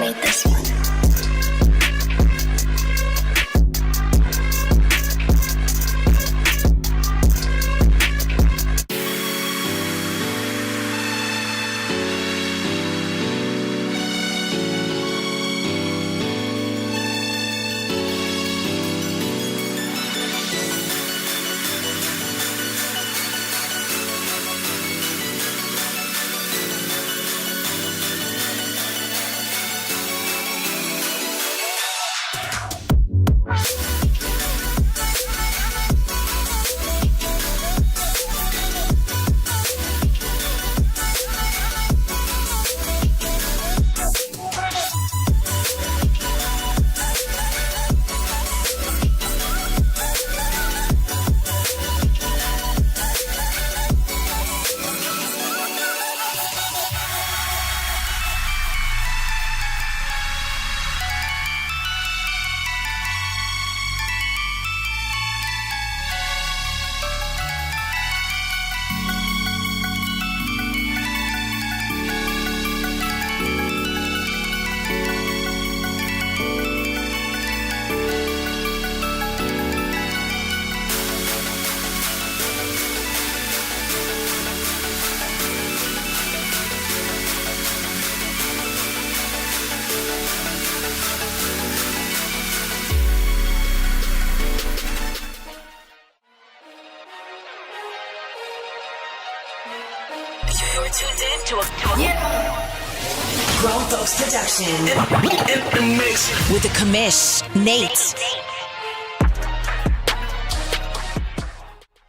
made this one. You're tuned in to a Grown Folks Production. in the mix with the commish, Nate.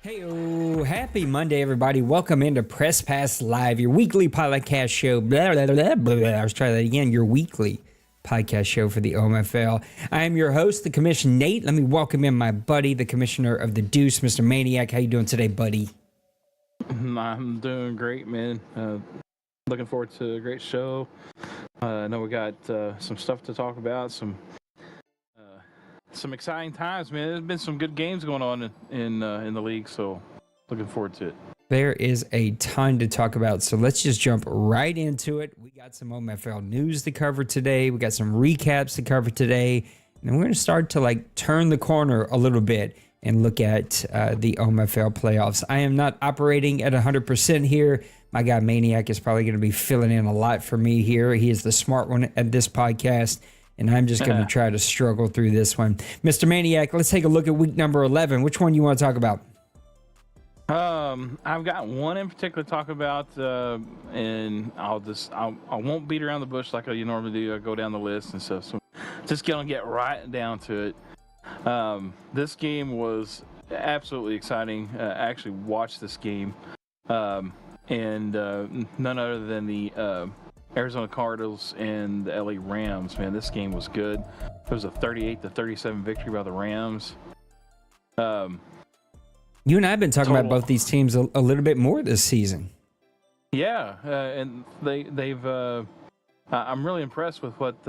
Hey, happy Monday, everybody. Welcome into Press Pass Live, your weekly podcast show. Blah, blah, blah, blah, blah. Let's try that again. Your weekly podcast show for the OMFL. I am your host, the commission, Nate. Let me welcome in my buddy, the commissioner of the Deuce, Mr. Maniac. How you doing today, buddy? I'm doing great, man. Looking forward to a great show. I know we got some stuff to talk about, some exciting times, man. There's been some good games going on in the league, so looking forward to it. There is a ton to talk about, so let's just jump right into it. We got some OMFL news to cover today. We got some recaps to cover today, and we're going to start to turn the corner a little bit and look at the OMFL playoffs. I am not operating at 100% here. My guy Maniac is probably going to be filling in a lot for me here. He is the smart one at this podcast, and I'm just going to try to struggle through this one. Mr. Maniac, let's take a look at week number 11. Which one you want to talk about? I've got one in particular to talk about, and I won't beat around the bush like you normally do. I go down the list and stuff. So just gonna get right down to it. This game was absolutely exciting. I actually watched this game, and none other than the Arizona Cardinals and the LA Rams. Man, this game was good. It was a 38-37 victory by the Rams. You and I have been talking about both these teams a little bit more this season. Yeah, and they've. I'm really impressed with what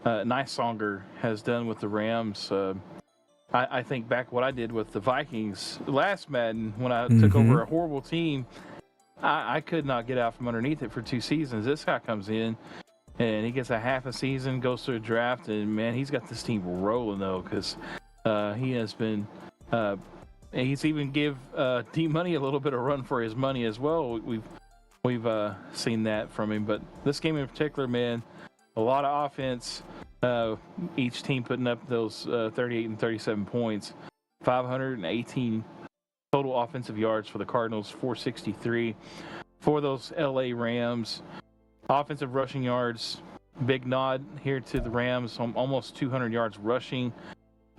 Nysonger has done with the Rams. I think back what I did with the Vikings last Madden when I took over a horrible team. I could not get out from underneath it for 2 seasons. This guy comes in and he gets a half a season, goes through a draft, and man, he's got this team rolling though, because he has been. He's even give D-Money a little bit of run for his money as well. We've seen that from him, but this game in particular, man, a lot of offense. Each team putting up those 38 and 37 points. 518 total offensive yards for the Cardinals, 463 for those LA Rams. Offensive rushing yards, big nod here to the Rams, almost 200 yards rushing.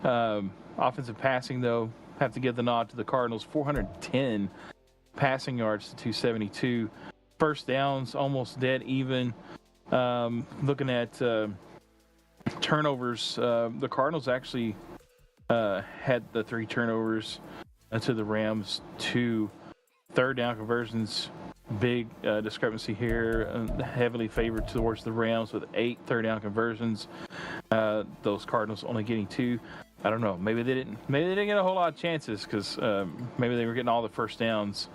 Offensive passing, though, have to give the nod to the Cardinals, 410 passing yards to 272. First downs, almost dead even. Looking at turnovers, the Cardinals actually had the 3 turnovers to the Rams, 2 third down conversions. Big discrepancy here, heavily favored towards the Rams with 8 third down conversions. Those Cardinals only getting 2. I don't know. Maybe they didn't get a whole lot of chances because maybe they were getting all the first downs.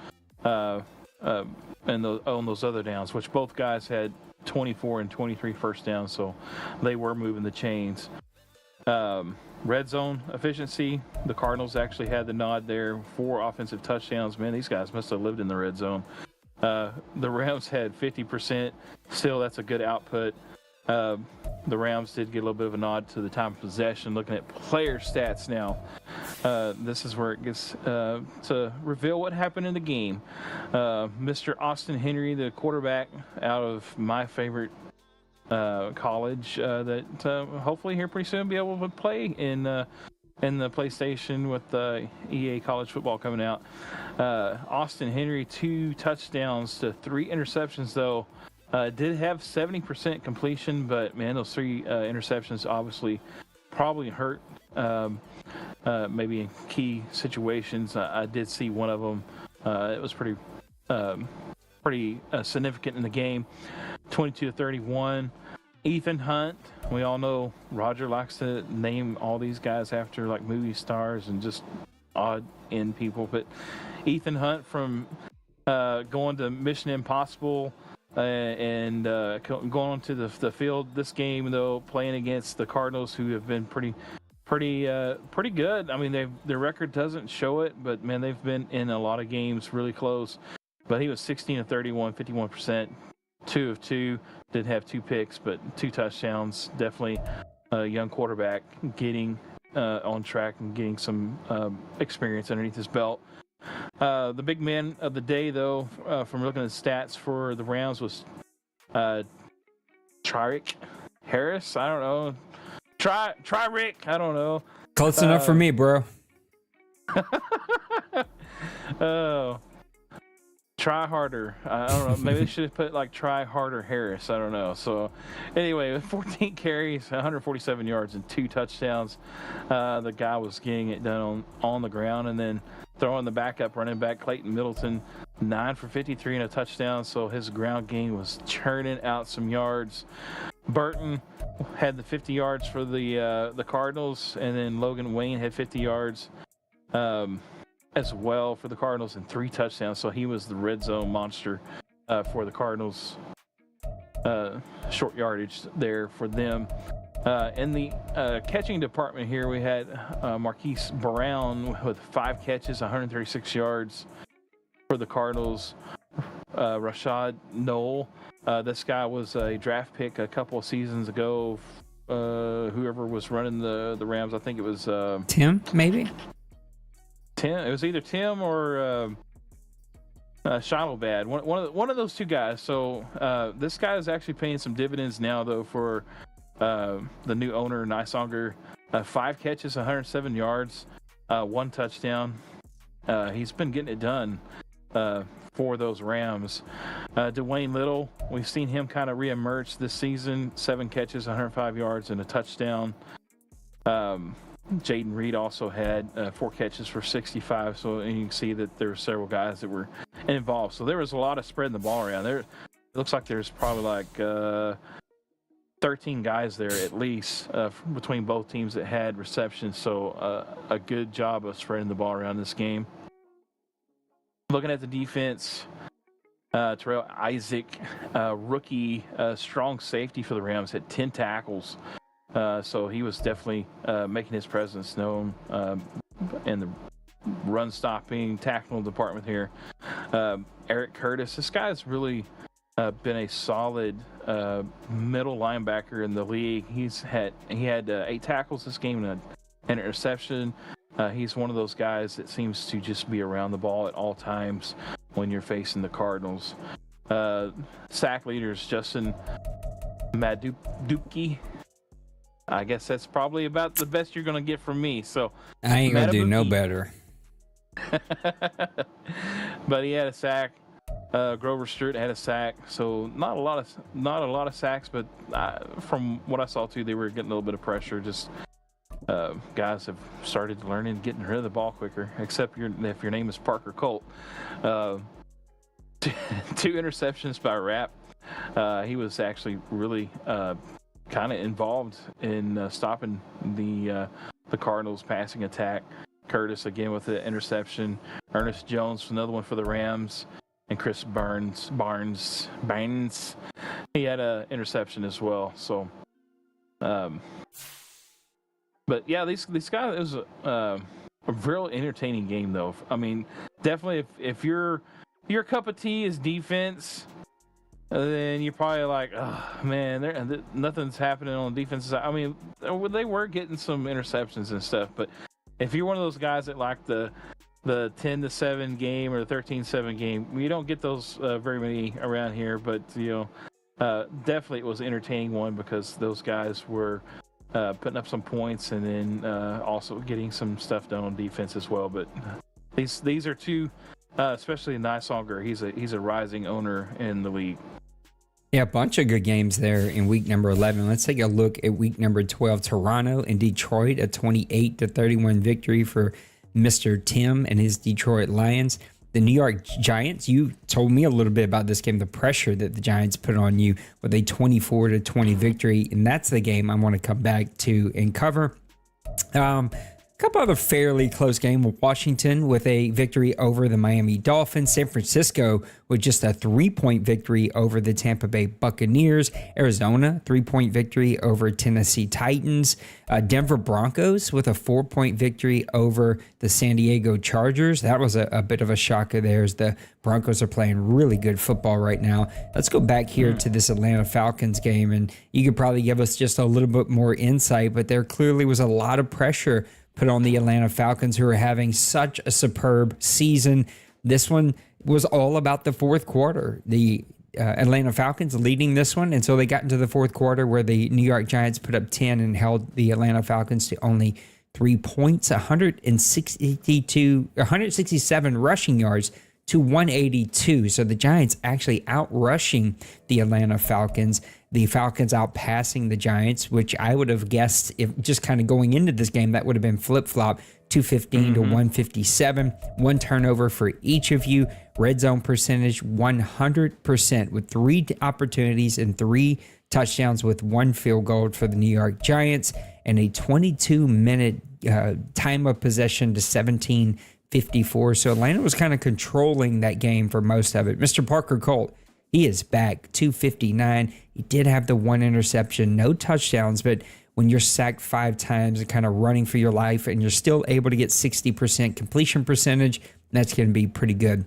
on those other downs, which both guys had 24 and 23 first downs, so they were moving the chains. Red zone efficiency, the Cardinals actually had the nod there. 4 offensive touchdowns. Man, these guys must have lived in the red zone. The Rams had 50%. Still, that's a good output. The Rams did get a little bit of a nod to the time of possession. Looking at player stats now, this is where it gets to reveal what happened in the game. Mr. Austin Henry, the quarterback out of my favorite college, that hopefully here pretty soon be able to play in the PlayStation with EA College Football coming out. Austin Henry, 2 touchdowns to 3 interceptions, though. Did have 70% completion, but man, those 3 interceptions obviously probably hurt. Maybe in key situations. I did see one of them. It was pretty significant in the game. 22-31. Ethan Hunt. We all know Roger likes to name all these guys after like movie stars and just odd end people. But Ethan Hunt from going to Mission Impossible and going onto the field this game, though, playing against the Cardinals, who have been pretty good. I mean, their record doesn't show it, but man, they've been in a lot of games really close. But he was 16-31, 51%, 2 of 2. Did have 2 picks, but 2 touchdowns. Definitely a young quarterback getting on track and getting some experience underneath his belt. The big man of the day, though, from looking at stats for the Rams, was Tyreek Harris. I don't know. Try Rick. I don't know. Close enough for me, bro. Oh. Try harder. I don't know. Maybe they should have put like try harder Harris. I don't know. So anyway, 14 carries, 147 yards, and 2 touchdowns. The guy was getting it done on the ground, and then throwing the backup running back Clayton Middleton, 9 for 53 and a touchdown. So his ground game was churning out some yards. Burton had the 50 yards for the Cardinals, and then Logan Wayne had 50 yards. As well for the Cardinals, and 3 touchdowns. So he was the red zone monster for the Cardinals. Short yardage there for them. In the catching department here, we had Marquise Brown with 5 catches, 136 yards for the Cardinals. Rashad Knoll, this guy was a draft pick a couple of seasons ago. Whoever was running the Rams, I think it was Tim, maybe? Tim. It was either Tim or Shilobad. One of those 2 guys. So this guy is actually paying some dividends now, though, for the new owner, Nysonger. 5 catches, 107 yards, 1 touchdown. He's been getting it done for those Rams. Dwayne Little, we've seen him kind of reemerge this season. 7 catches, 105 yards, and a touchdown. Jaden Reed also had 4 catches for 65. So and you can see that there were several guys that were involved. So there was a lot of spreading the ball around. There, it looks like there's probably like 13 guys there at least between both teams that had receptions. So a good job of spreading the ball around this game. Looking at the defense, Terrell Isaac, rookie strong safety for the Rams, had 10 tackles. So he was definitely making his presence known in the run-stopping, tackling department here. Eric Curtis, this guy's really been a solid middle linebacker in the league. He had 8 tackles this game and an interception. He's one of those guys that seems to just be around the ball at all times when you're facing the Cardinals. Sack leaders, Justin Madubuike. I guess that's probably about the best you're going to get from me. So I ain't going to do no better. But he had a sack. Grover Stewart had a sack. So not a lot of sacks, but from what I saw too, they were getting a little bit of pressure. Just guys have started learning getting rid of the ball quicker, except if your name is Parker Colt. 2 interceptions by Rapp. He was actually really kind of involved in stopping the Cardinals' passing attack. Curtis again with the interception. Ernest Jones, another one for the Rams, and Chris Barnes, he had an interception as well. So, but yeah, these guys, it was a real entertaining game, though. I mean, definitely if your cup of tea is defense, then you're probably like, oh man, nothing's happening on the defense side. I mean, they were getting some interceptions and stuff, but if you're one of those guys that like the 10-7 game or the 13-7 game, you don't get those very many around here. But definitely it was an entertaining one because those guys were putting up some points and then also getting some stuff done on defense as well. But these are two, especially Nysonger. He's a rising owner in the league. Yeah, a bunch of good games there in week number 11. Let's take a look at week number 12. Toronto and Detroit, a 28-31 victory for Mr. Tim and his Detroit Lions. The New York Giants, you told me a little bit about this game, the pressure that the Giants put on you with a 24-20 victory, and that's the game I want to come back to and cover. A couple other fairly close game with Washington with a victory over the Miami Dolphins. San Francisco with just a 3-point victory over the Tampa Bay Buccaneers. Arizona, 3-point victory over Tennessee Titans. Denver Broncos with a 4-point victory over the San Diego Chargers. That was a bit of a shocker there as the Broncos are playing really good football right now. Let's go back here to this Atlanta Falcons game, and you could probably give us just a little bit more insight, but there clearly was a lot of pressure put on the Atlanta Falcons, who are having such a superb season. This one was all about the fourth quarter. The Atlanta Falcons leading this one until they got into the fourth quarter, where the New York Giants put up 10 and held the Atlanta Falcons to only 3 points, 167 rushing yards to 182. So the Giants actually outrushing the Atlanta Falcons. The Falcons outpassing the Giants, which I would have guessed, if just kind of going into this game, that would have been flip-flop, 215 to 157. One turnover for each of you. Red zone percentage, 100%, with 3 opportunities and 3 touchdowns with 1 field goal for the New York Giants, and a 22-minute time of possession to 17:54. So Atlanta was kind of controlling that game for most of it. Mr. Parker Colt, he is back, 259. He did have the 1 interception, no touchdowns, but when you're sacked 5 times and kind of running for your life and you're still able to get 60% completion percentage, that's going to be pretty good.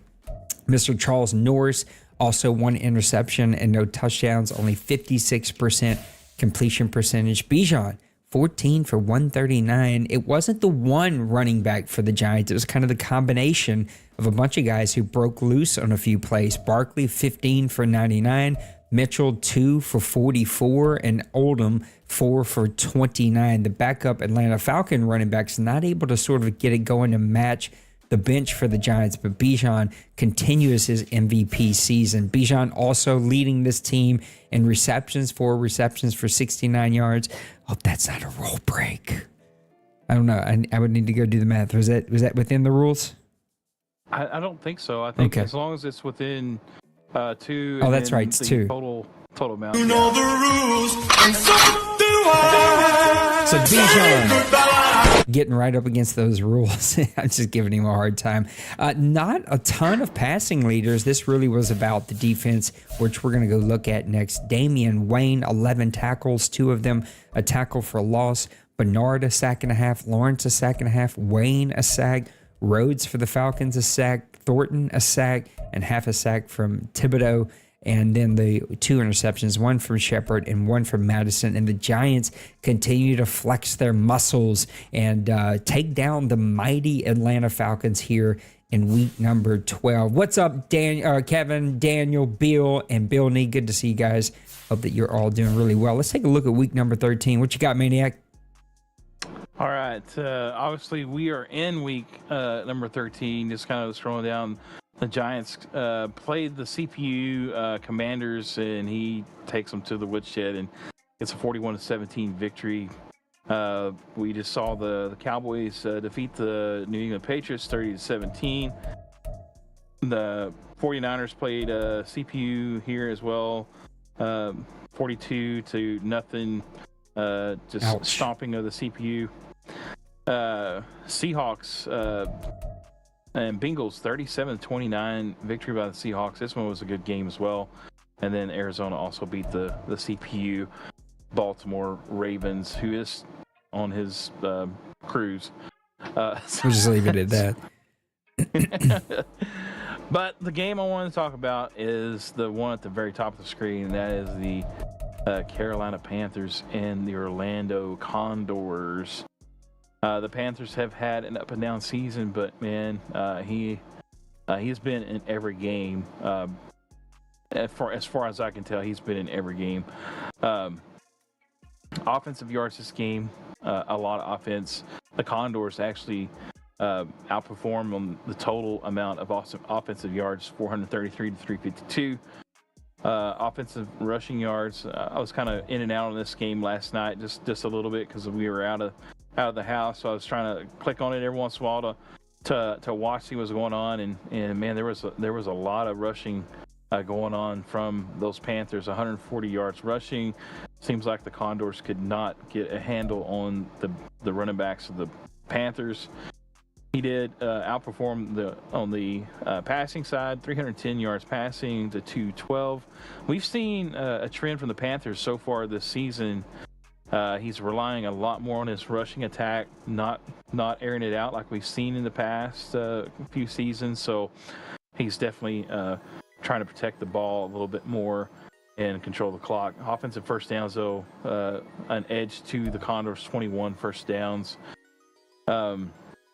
Mr. Charles Norris, also 1 interception and no touchdowns, only 56% completion percentage. Bijan, 14 for 139. It wasn't the one running back for the Giants. It was kind of the combination of a bunch of guys who broke loose on a few plays. Barkley, 15 for 99. Mitchell, 2 for 44. And Oldham, 4 for 29. The backup Atlanta Falcon running backs not able to sort of get it going to match the bench for the Giants, but Bijan continues his MVP season. Bijan also leading this team in receptions, 4 receptions for 69 yards. Hope that's not a rule break. I don't know. I would need to go do the math. Was that within the rules? I don't think so. I think as long as it's within 2. Oh, that's right. It's 2. Total amount. You know the rules, and so do I. So Bijan getting right up against those rules. I'm just giving him a hard time. Not a ton of passing leaders. This really was about the defense, which we're going to go look at next. Damian Wayne, 11 tackles, 2 of them a tackle for loss. Bernard, a sack and a half. Lawrence, a sack and a half. Wayne, a sack. Rhodes for the Falcons, a sack. Thornton, a sack, and half a sack from Thibodeau. And then the 2 interceptions, 1 from Shepard and 1 from Madison. And the Giants continue to flex their muscles and take down the mighty Atlanta Falcons here in week number 12. What's up, Kevin, Daniel, Bill, and Bill Nee? Good to see you guys. Hope that you're all doing really well. Let's take a look at week number 13. What you got, Maniac? All right. Obviously, we are in week number 13, just kind of throwing down. The Giants played the CPU Commanders, and he takes them to the woodshed and gets a 41-17 victory. We just saw the Cowboys defeat the New England Patriots 30-17. The 49ers played CPU here as well, 42-0. Just Ouch. stomping of the CPU. Seahawks And Bengals 37-29 victory by the Seahawks. This one was a good game as well. And then Arizona also beat the CPU Baltimore Ravens, who is on his cruise. We'll just leave it at that. But the game I want to talk about is the one at the very top of the screen, and that is the Carolina Panthers and the Orlando Condors. The Panthers have had an up and down season, but man, he's been in every game. As far as I can tell, he's been in every game. Offensive yards this game, a lot of offense. The Condors actually outperformed on the total amount of offensive yards, 433 to 352. Offensive rushing yards, I was kind of in and out on this game last night, just a little bit because we were out of the house. So I was trying to click on it every once in a while to watch, see what's going on, and man, there was a lot of rushing going on from those Panthers. 140 yards rushing. Seems like the Condors could not get a handle on the running backs of the Panthers. He did outperform on the passing side, 310 yards passing to 212. We've seen a trend from the Panthers so far this season. He's relying a lot more on his rushing attack, not airing it out like we've seen in the past few seasons. So he's definitely trying to protect the ball a little bit more and control the clock. Offensive first downs, though, an edge to the Condors, 21 first downs.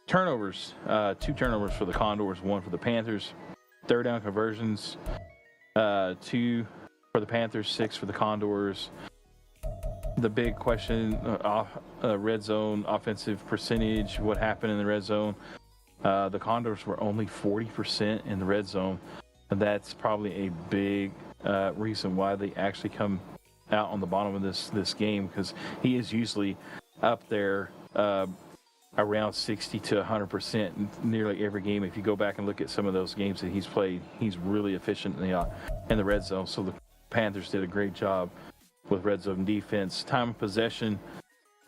Turnovers, 2 turnovers for the Condors, 1 for the Panthers. Third down conversions, 2 for the Panthers, 6 for the Condors. The big question, red zone offensive percentage, what happened in the red zone? The Condors were only 40% in the red zone. And that's probably a big reason why they actually come out on the bottom of this game, because he is usually up there around 60 to 100% in nearly every game. If you go back and look at some of those games that he's played, he's really efficient in the red zone. So the Panthers did a great job with red zone defense. Time of possession,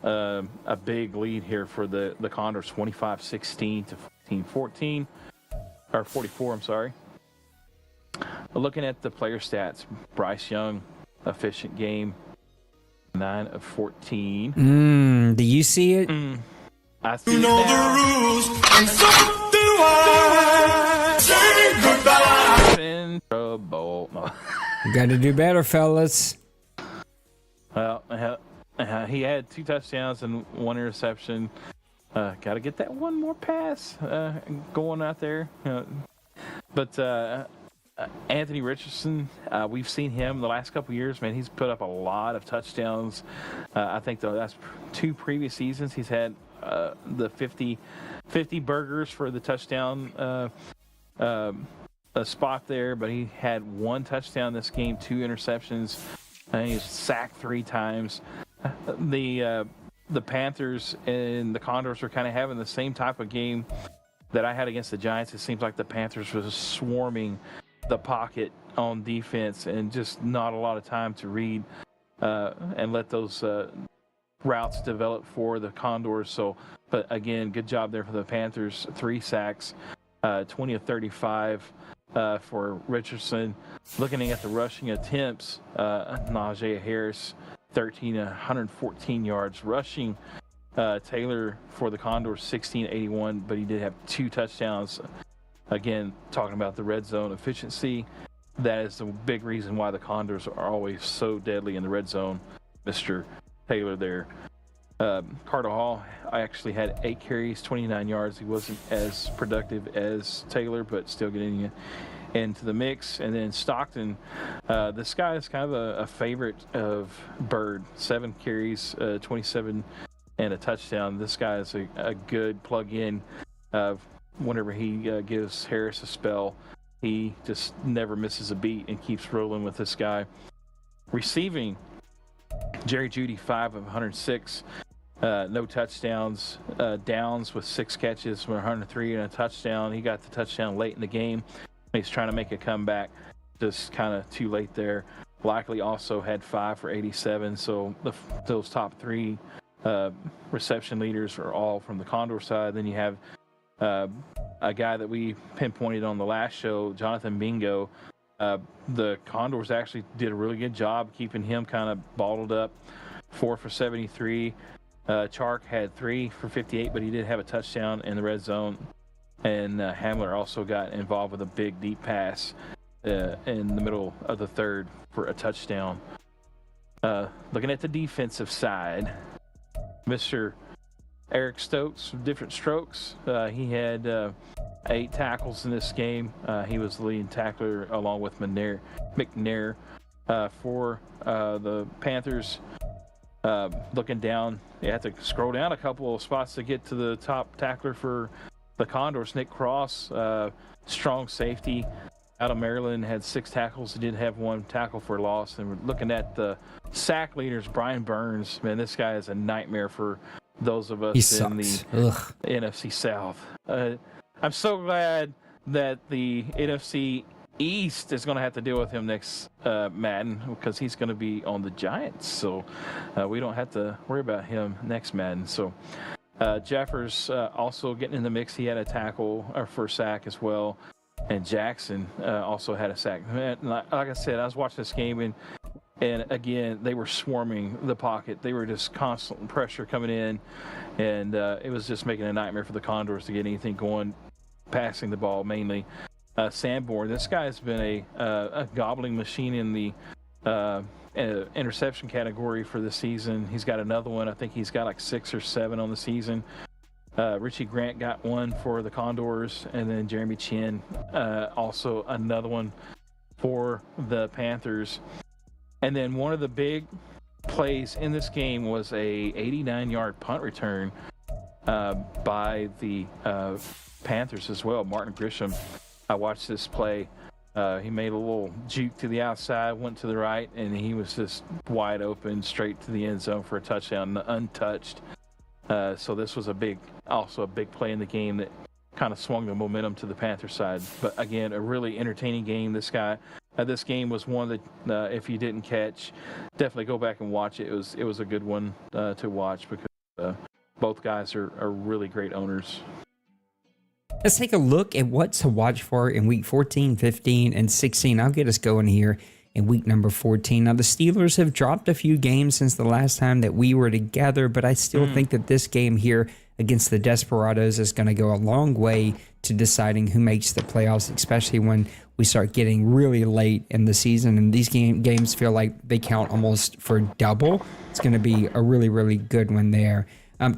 a big lead here for the Condors, 25-16 to 14-14, or 44, I'm sorry. Looking at the player stats, Bryce Young, efficient game, 9 of 14. Do you see it? I see You it know now. the rules, and so do I. Say goodbye. In trouble. No. You got to do better, fellas. Well, he had 2 touchdowns and 1 interception. Got to get that one more pass going out there. But Anthony Richardson, we've seen him the last couple of years. Man, he's put up a lot of touchdowns. I think the last 2 previous seasons he's had the 50 burgers for the touchdown spot there, but he had 1 touchdown this game, 2 interceptions, and he's sacked 3 times. The Panthers and the Condors are kind of having the same type of game that I had against the Giants. It seems like the Panthers was swarming the pocket on defense and just not a lot of time to read and let those routes develop for the Condors. So, but again, good job there for the Panthers. 3 sacks, 20 of 35 for Richardson. Looking at the rushing attempts, Najee Harris, 114 yards rushing. Taylor for the Condors, 1681, but he did have 2 touchdowns. Again, talking about the red zone efficiency, that is the big reason why the Condors are always so deadly in the red zone. Mr. Taylor there. Carter Hall, I actually had 8 carries, 29 yards. He wasn't as productive as Taylor, but still getting into the mix. And then Stockton, this guy is kind of a favorite of Bird. 7 carries, 27 and a touchdown. This guy is a good plug-in. Whenever he gives Harris a spell, he just never misses a beat and keeps rolling with this guy. Receiving, Jerry Jeudy, 5 of 106, no touchdowns. Downs with 6 catches for 103 and a touchdown. He got the touchdown late in the game. He's trying to make a comeback, just kind of too late there. Likely also had 5 for 87. So those top 3 reception leaders are all from the Condor side. Then you have a guy that we pinpointed on the last show, Jonathan Bingo. The Condors actually did a really good job keeping him kind of bottled up. 4 for 73. Chark had 3 for 58, but he did have a touchdown in the red zone. And Hamler also got involved with a big deep pass in the middle of the third for a touchdown. Looking at the defensive side, Mr. Eric Stokes, different strokes. He had 8 tackles in this game. He was the leading tackler along with McNair. For the Panthers, looking down, you have to scroll down a couple of spots to get to the top tackler for the Condors. Nick Cross, strong safety out of Maryland, had 6 tackles. He did have 1 tackle for loss. And we're looking at the sack leaders, Brian Burns. Man, this guy is a nightmare for those of us in the NFC South. I'm so glad that the NFC East is going to have to deal with him next Madden, because he's going to be on the Giants. So we don't have to worry about him next Madden. So Jeffers also getting in the mix. He had a tackle for a sack as well. And Jackson also had a sack. Like I said, I was watching this game, and again, they were swarming the pocket. They were just constant pressure coming in, and it was just making a nightmare for the Condors to get anything going, passing the ball mainly. Sanborn, this guy's been a gobbling machine in the interception category for the season. He's got another one. I think he's got like 6 or 7 on the season. Richie Grant got 1 for the Condors, and then Jeremy Chin, also another one for the Panthers. And then one of the big plays in this game was a 89-yard punt return by the Panthers as well. Martin Grisham, I watched this play. He made a little juke to the outside, went to the right, and he was just wide open, straight to the end zone for a touchdown, untouched. So this was also a big play in the game that kind of swung the momentum to the Panther side. But again, a really entertaining game. This game was one that if you didn't catch, definitely go back and watch it. It was a good one to watch, because both guys are really great owners. Let's take a look at what to watch for in week 14, 15, and 16. I'll get us going here in week number 14. Now, the Steelers have dropped a few games since the last time that we were together, but I still think that this game here against the Desperados is going to go a long way to deciding who makes the playoffs, especially when we start getting really late in the season. And these games feel like they count almost for double. It's going to be a really, really good one there.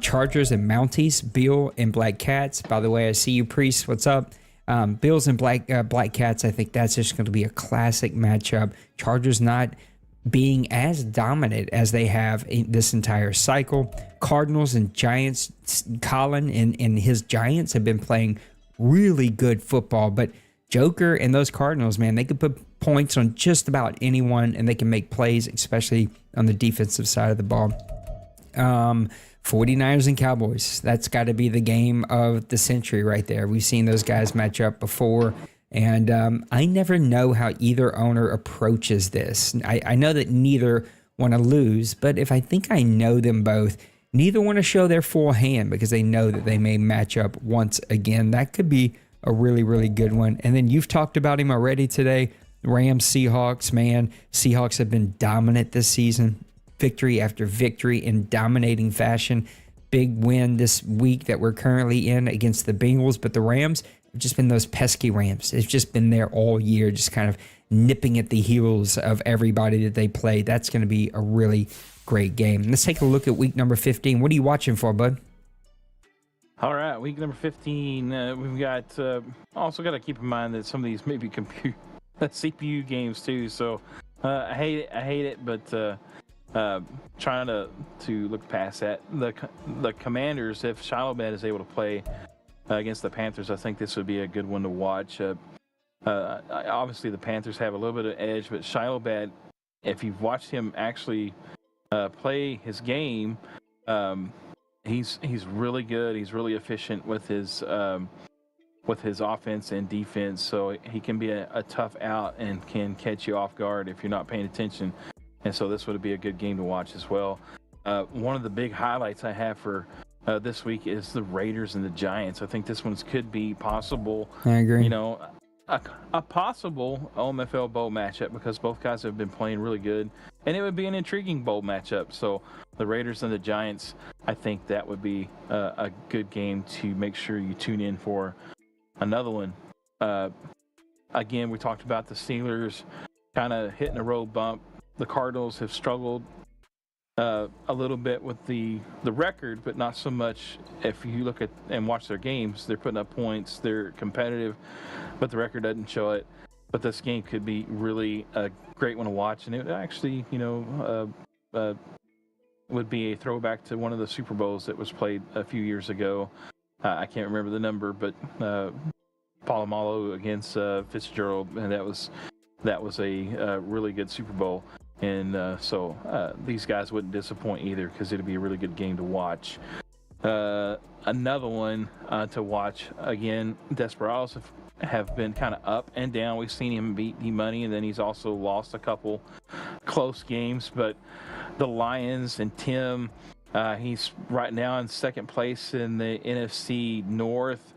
Chargers and Mounties, Bill and Black Cats. By the way, I see you, Priest. What's up? Bills and Black Cats, I think that's just going to be a classic matchup. Chargers not being as dominant as they have in this entire cycle. Cardinals and Giants. Colin and his Giants have been playing really good football, but Joker and those Cardinals, man, they could put points on just about anyone, and they can make plays, especially on the defensive side of the ball. 49ers and Cowboys. That's got to be the game of the century right there. We've seen those guys match up before, and I never know how either owner approaches this. I know that neither want to lose, but if I think I know them both, neither want to show their full hand because they know that they may match up once again. That could be a really, really good one. And then you've talked about him already today. Rams, Seahawks, man. Seahawks have been dominant this season. Victory after victory in dominating fashion. Big win this week that we're currently in against the Bengals, but the Rams have just been those pesky Rams. They've just been there all year, just kind of nipping at the heels of everybody that they play. That's going to be a really great game. Let's take a look at week number 15. What are you watching for, bud? All right, week number 15. We've got also got to keep in mind that some of these may be CPU games too. So I hate it, but trying to look past that. The Commanders, if Shiloh is able to play against the Panthers, I think this would be a good one to watch. Obviously, the Panthers have a little bit of edge, but Shiloh, if you've watched him actually play his game, he's really good. He's really efficient with his offense and defense, so he can be a tough out and can catch you off guard if you're not paying attention. And so this would be a good game to watch as well. One of the big highlights I have for this week is the Raiders and the Giants. I think this one could be possible. I agree. You know, a possible OMFL bowl matchup because both guys have been playing really good, and it would be an intriguing bowl matchup. So the Raiders and the Giants, I think that would be a good game to make sure you tune in for. Another one. Again, we talked about the Steelers kind of hitting a road bump. The Cardinals have struggled a little bit with the record, but not so much. If you look at and watch their games, they're putting up points, they're competitive, but the record doesn't show it. But this game could be really a great one to watch, and it actually, would be a throwback to one of the Super Bowls that was played a few years ago. I can't remember the number, but Polamalu against Fitzgerald, and that was a really good Super Bowl. And so these guys wouldn't disappoint either because it'd be a really good game to watch. Another one to watch, again, Desperados have been kind of up and down. We've seen him beat D-Money, and then he's also lost a couple close games. But the Lions and Tim, he's right now in second place in the NFC North.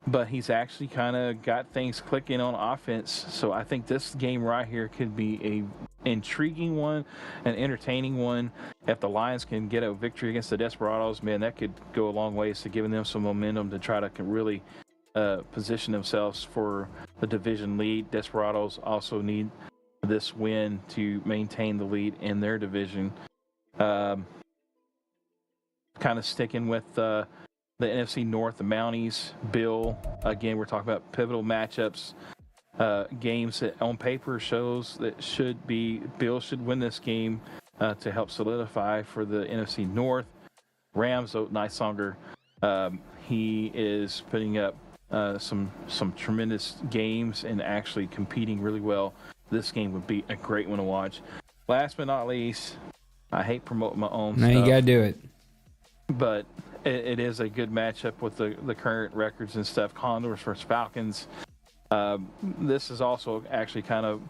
But he's actually kind of got things clicking on offense. So I think this game right here could be a intriguing one, an entertaining one. If the Lions can get a victory against the Desperados, man, that could go a long ways to giving them some momentum to try to really position themselves for the division lead. Desperados also need this win to maintain the lead in their division. Kind of sticking with the NFC North, the Mounties, Bill. Again, we're talking about pivotal matchups, games that on paper shows that Bill should win this game to help solidify for the NFC North. Rams, Nicesonger, he is putting up some tremendous games and actually competing really well. This game would be a great one to watch. Last but not least, I hate promoting my own stuff. You got to do it. But it is a good matchup with the current records and stuff. Condors versus Falcons. This is also actually kind of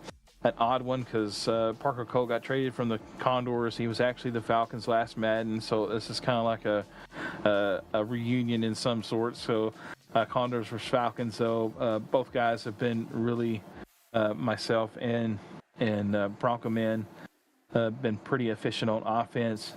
an odd one because Parker Cole got traded from the Condors. He was actually the Falcons last Madden, so this is kind of like a reunion in some sort. So Condors versus Falcons. So both guys have been really myself and Bronco Man been pretty efficient on offense.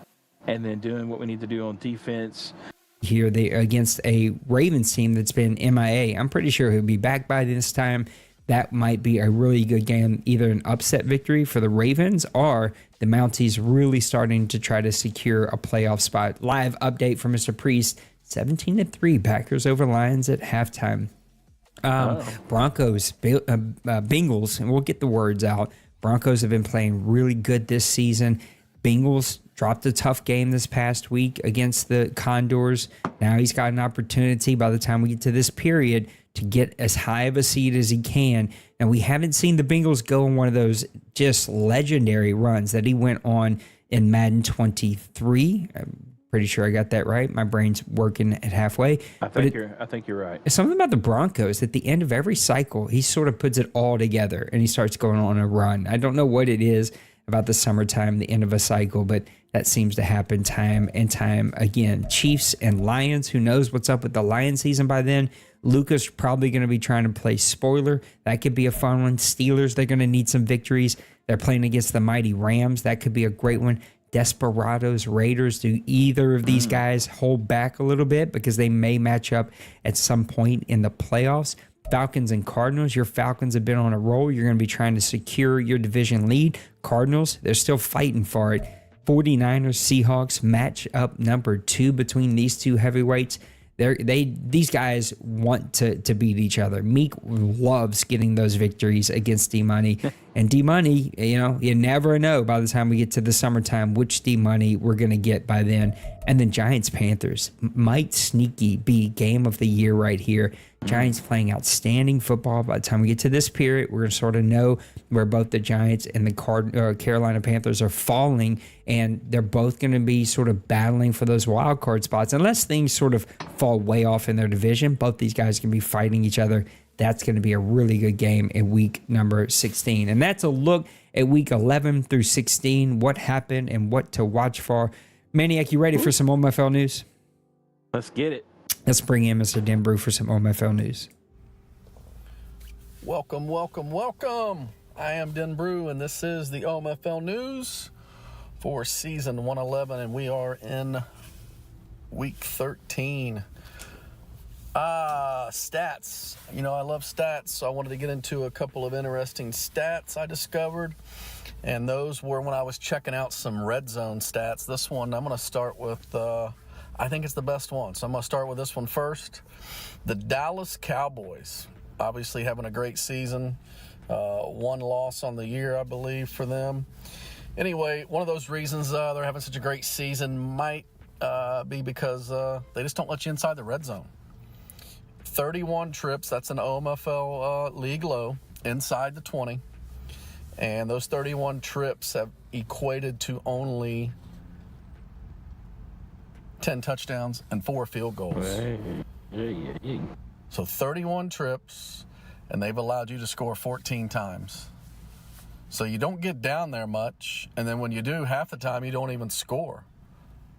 And then doing what we need to do on defense. Here they against a Ravens team that's been MIA. I'm pretty sure he'll be back by this time. That might be a really good game, either an upset victory for the Ravens or the Mounties really starting to try to secure a playoff spot. Live update from Mr. Priest, 17-3 Packers over Lions at halftime. Broncos, Bengals, and we'll get the words out. Broncos have been playing really good this season. Bengals dropped a tough game this past week against the Condors. Now he's got an opportunity by the time we get to this period to get as high of a seed as he can. And we haven't seen the Bengals go on one of those just legendary runs that he went on in Madden 23. I'm pretty sure I got that right. My brain's working at halfway. I think you're right. It's something about the Broncos. At the end of every cycle, he sort of puts it all together and he starts going on a run. I don't know what it is about the summertime, the end of a cycle, but that seems to happen time and time again. Chiefs and Lions, who knows what's up with the Lions season by then. Luca's probably going to be trying to play spoiler. That could be a fun one. Steelers, they're going to need some victories. They're playing against the mighty Rams. That could be a great one. Desperados, Raiders, do either of these guys hold back a little bit because they may match up at some point in the playoffs? Falcons and Cardinals. Your Falcons have been on a roll. You're going to be trying to secure your division lead. Cardinals, they're still fighting for it. 49ers, Seahawks, match up number 2 between these two heavyweights. These guys want to beat each other. Meek loves getting those victories against D-Money. And D-Money, you never know by the time we get to the summertime which D-Money we're going to get by then. And then Giants-Panthers might sneaky be game of the year right here. Giants playing outstanding football. By the time we get to this period, we're going to sort of know where both the Giants and the Carolina Panthers are falling, and they're both going to be sort of battling for those wild card spots. Unless things sort of fall way off in their division, both these guys can be fighting each other. That's going to be a really good game in week number 16. And that's a look at week 11 through 16, what happened and what to watch for. Maniac, you ready for some OMFL news? Let's get it. Let's bring in Mr. Denbrew for some OMFL news. Welcome, welcome, welcome. I am Denbrew, and this is the OMFL news for season 111, and we are in week 13. Stats. You know, I love stats, so I wanted to get into a couple of interesting stats I discovered. And those were when I was checking out some red zone stats. This one, I'm going to start with, I think it's the best one. So I'm going to start with this one first. The Dallas Cowboys, obviously having a great season. One loss on the year, I believe, for them. Anyway, one of those reasons they're having such a great season might be because they just don't let you inside the red zone. 31 trips, that's an OMFL league low, inside the 20. And those 31 trips have equated to only 10 touchdowns and 4 field goals. So 31 trips, and they've allowed you to score 14 times. So you don't get down there much, and then when you do, half the time you don't even score,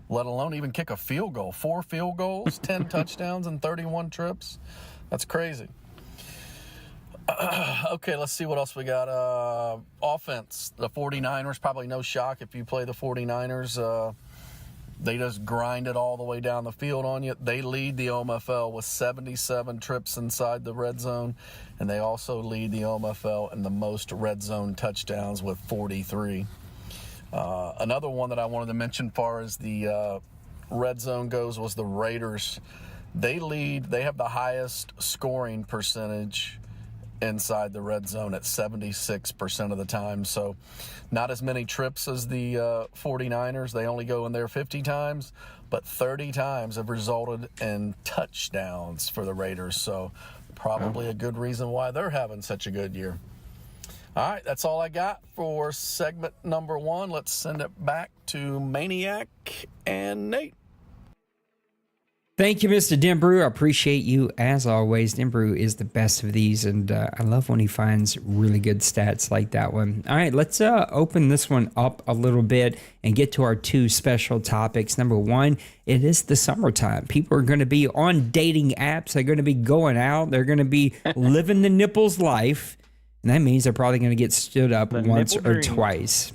let alone even kick a field goal. 4 field goals, 10 touchdowns, and 31 trips. That's crazy. Okay, let's see what else we got. Offense, the 49ers, probably no shock if you play the 49ers. They just grind it all the way down the field on you. They lead the OMFL with 77 trips inside the red zone, and they also lead the OMFL in the most red zone touchdowns with 43. Another one that I wanted to mention far as the red zone goes was the Raiders. They have the highest scoring percentage inside the red zone at 76% of the time. So not as many trips as the 49ers. They only go in there 50 times, but 30 times have resulted in touchdowns for the Raiders. So probably a good reason why they're having such a good year. All right, that's all I got for segment number 1. Let's send it back to Maniac and Nate. Thank you, Mr. Denbrew. I appreciate you as always. Denbrew is the best of these, and I love when he finds really good stats like that one. All right, let's open this one up a little bit and get to our 2 special topics. Number 1, it is the summertime. People are going to be on dating apps. They're going to be going out. They're going to be living the nipples life, and that means they're probably going to get stood up once or twice.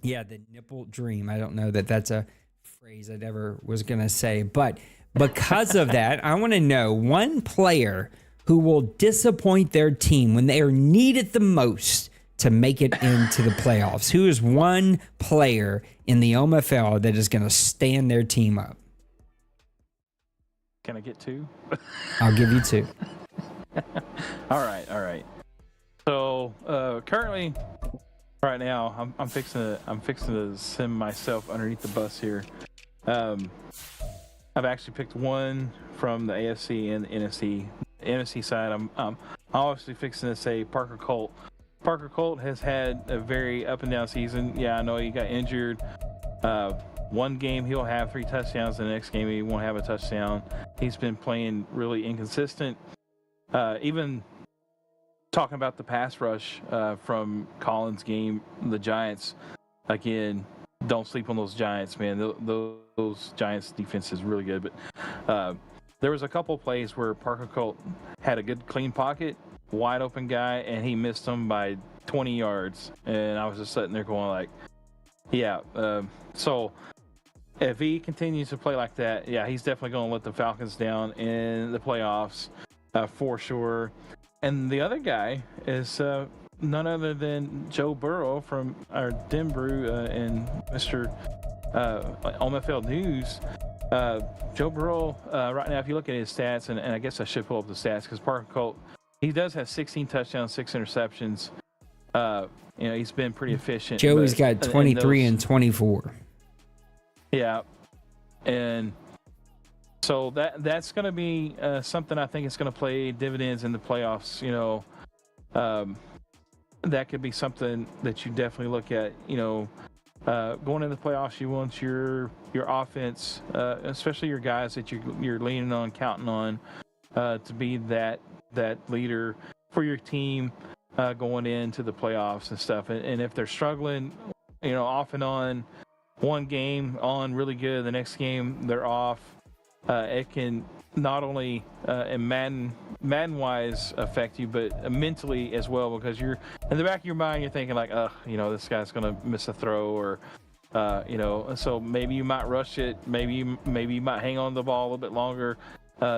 Yeah, the nipple dream. I don't know that that's a phrase I ever was going to say, but because of that, I want to know one player who will disappoint their team when they are needed the most to make it into the playoffs. Who is one player in the OMFL that is going to stand their team up? Can I get 2? I'll give you 2. All right. So currently, right now, I'm fixing to send myself underneath the bus here. I've actually picked one from the AFC and the NFC. NFC side, I'm obviously fixing to say Parker Colt. Parker Colt has had a very up and down season. Yeah, I know he got injured. One game he'll have 3 touchdowns. The next game he won't have a touchdown. He's been playing really inconsistent. Even talking about the pass rush from Collins' game, the Giants, again, don't sleep on those Giants, man. Those Giants defense is really good. But there was a couple plays where Parker Colt had a good clean pocket, wide open guy, and he missed him by 20 yards. And I was just sitting there going like, yeah. So if he continues to play like that, yeah, he's definitely going to let the Falcons down in the playoffs for sure. And the other guy is none other than Joe Burrow from our Denbrew and Mr. OMFL News. Joe Burrow, right now, if you look at his stats, and I guess I should pull up the stats because Parker Colt, he does have 16 touchdowns, 6 interceptions. He's been pretty efficient. Joey's got 23 and 24. Yeah. And so that's going to be something I think is going to play dividends in the playoffs. That could be something that you definitely look at. Going into the playoffs, you want your offense, especially your guys that you're leaning on, counting on, to be that leader for your team going into the playoffs and stuff. And if they're struggling, off and on, one game on really good, the next game they're off. it can not only in Madden wise affect you, but mentally as well, because you're in the back of your mind, you're thinking like, this guy's gonna miss a throw, or so maybe you might rush it, maybe you might hang on to the ball a little bit longer.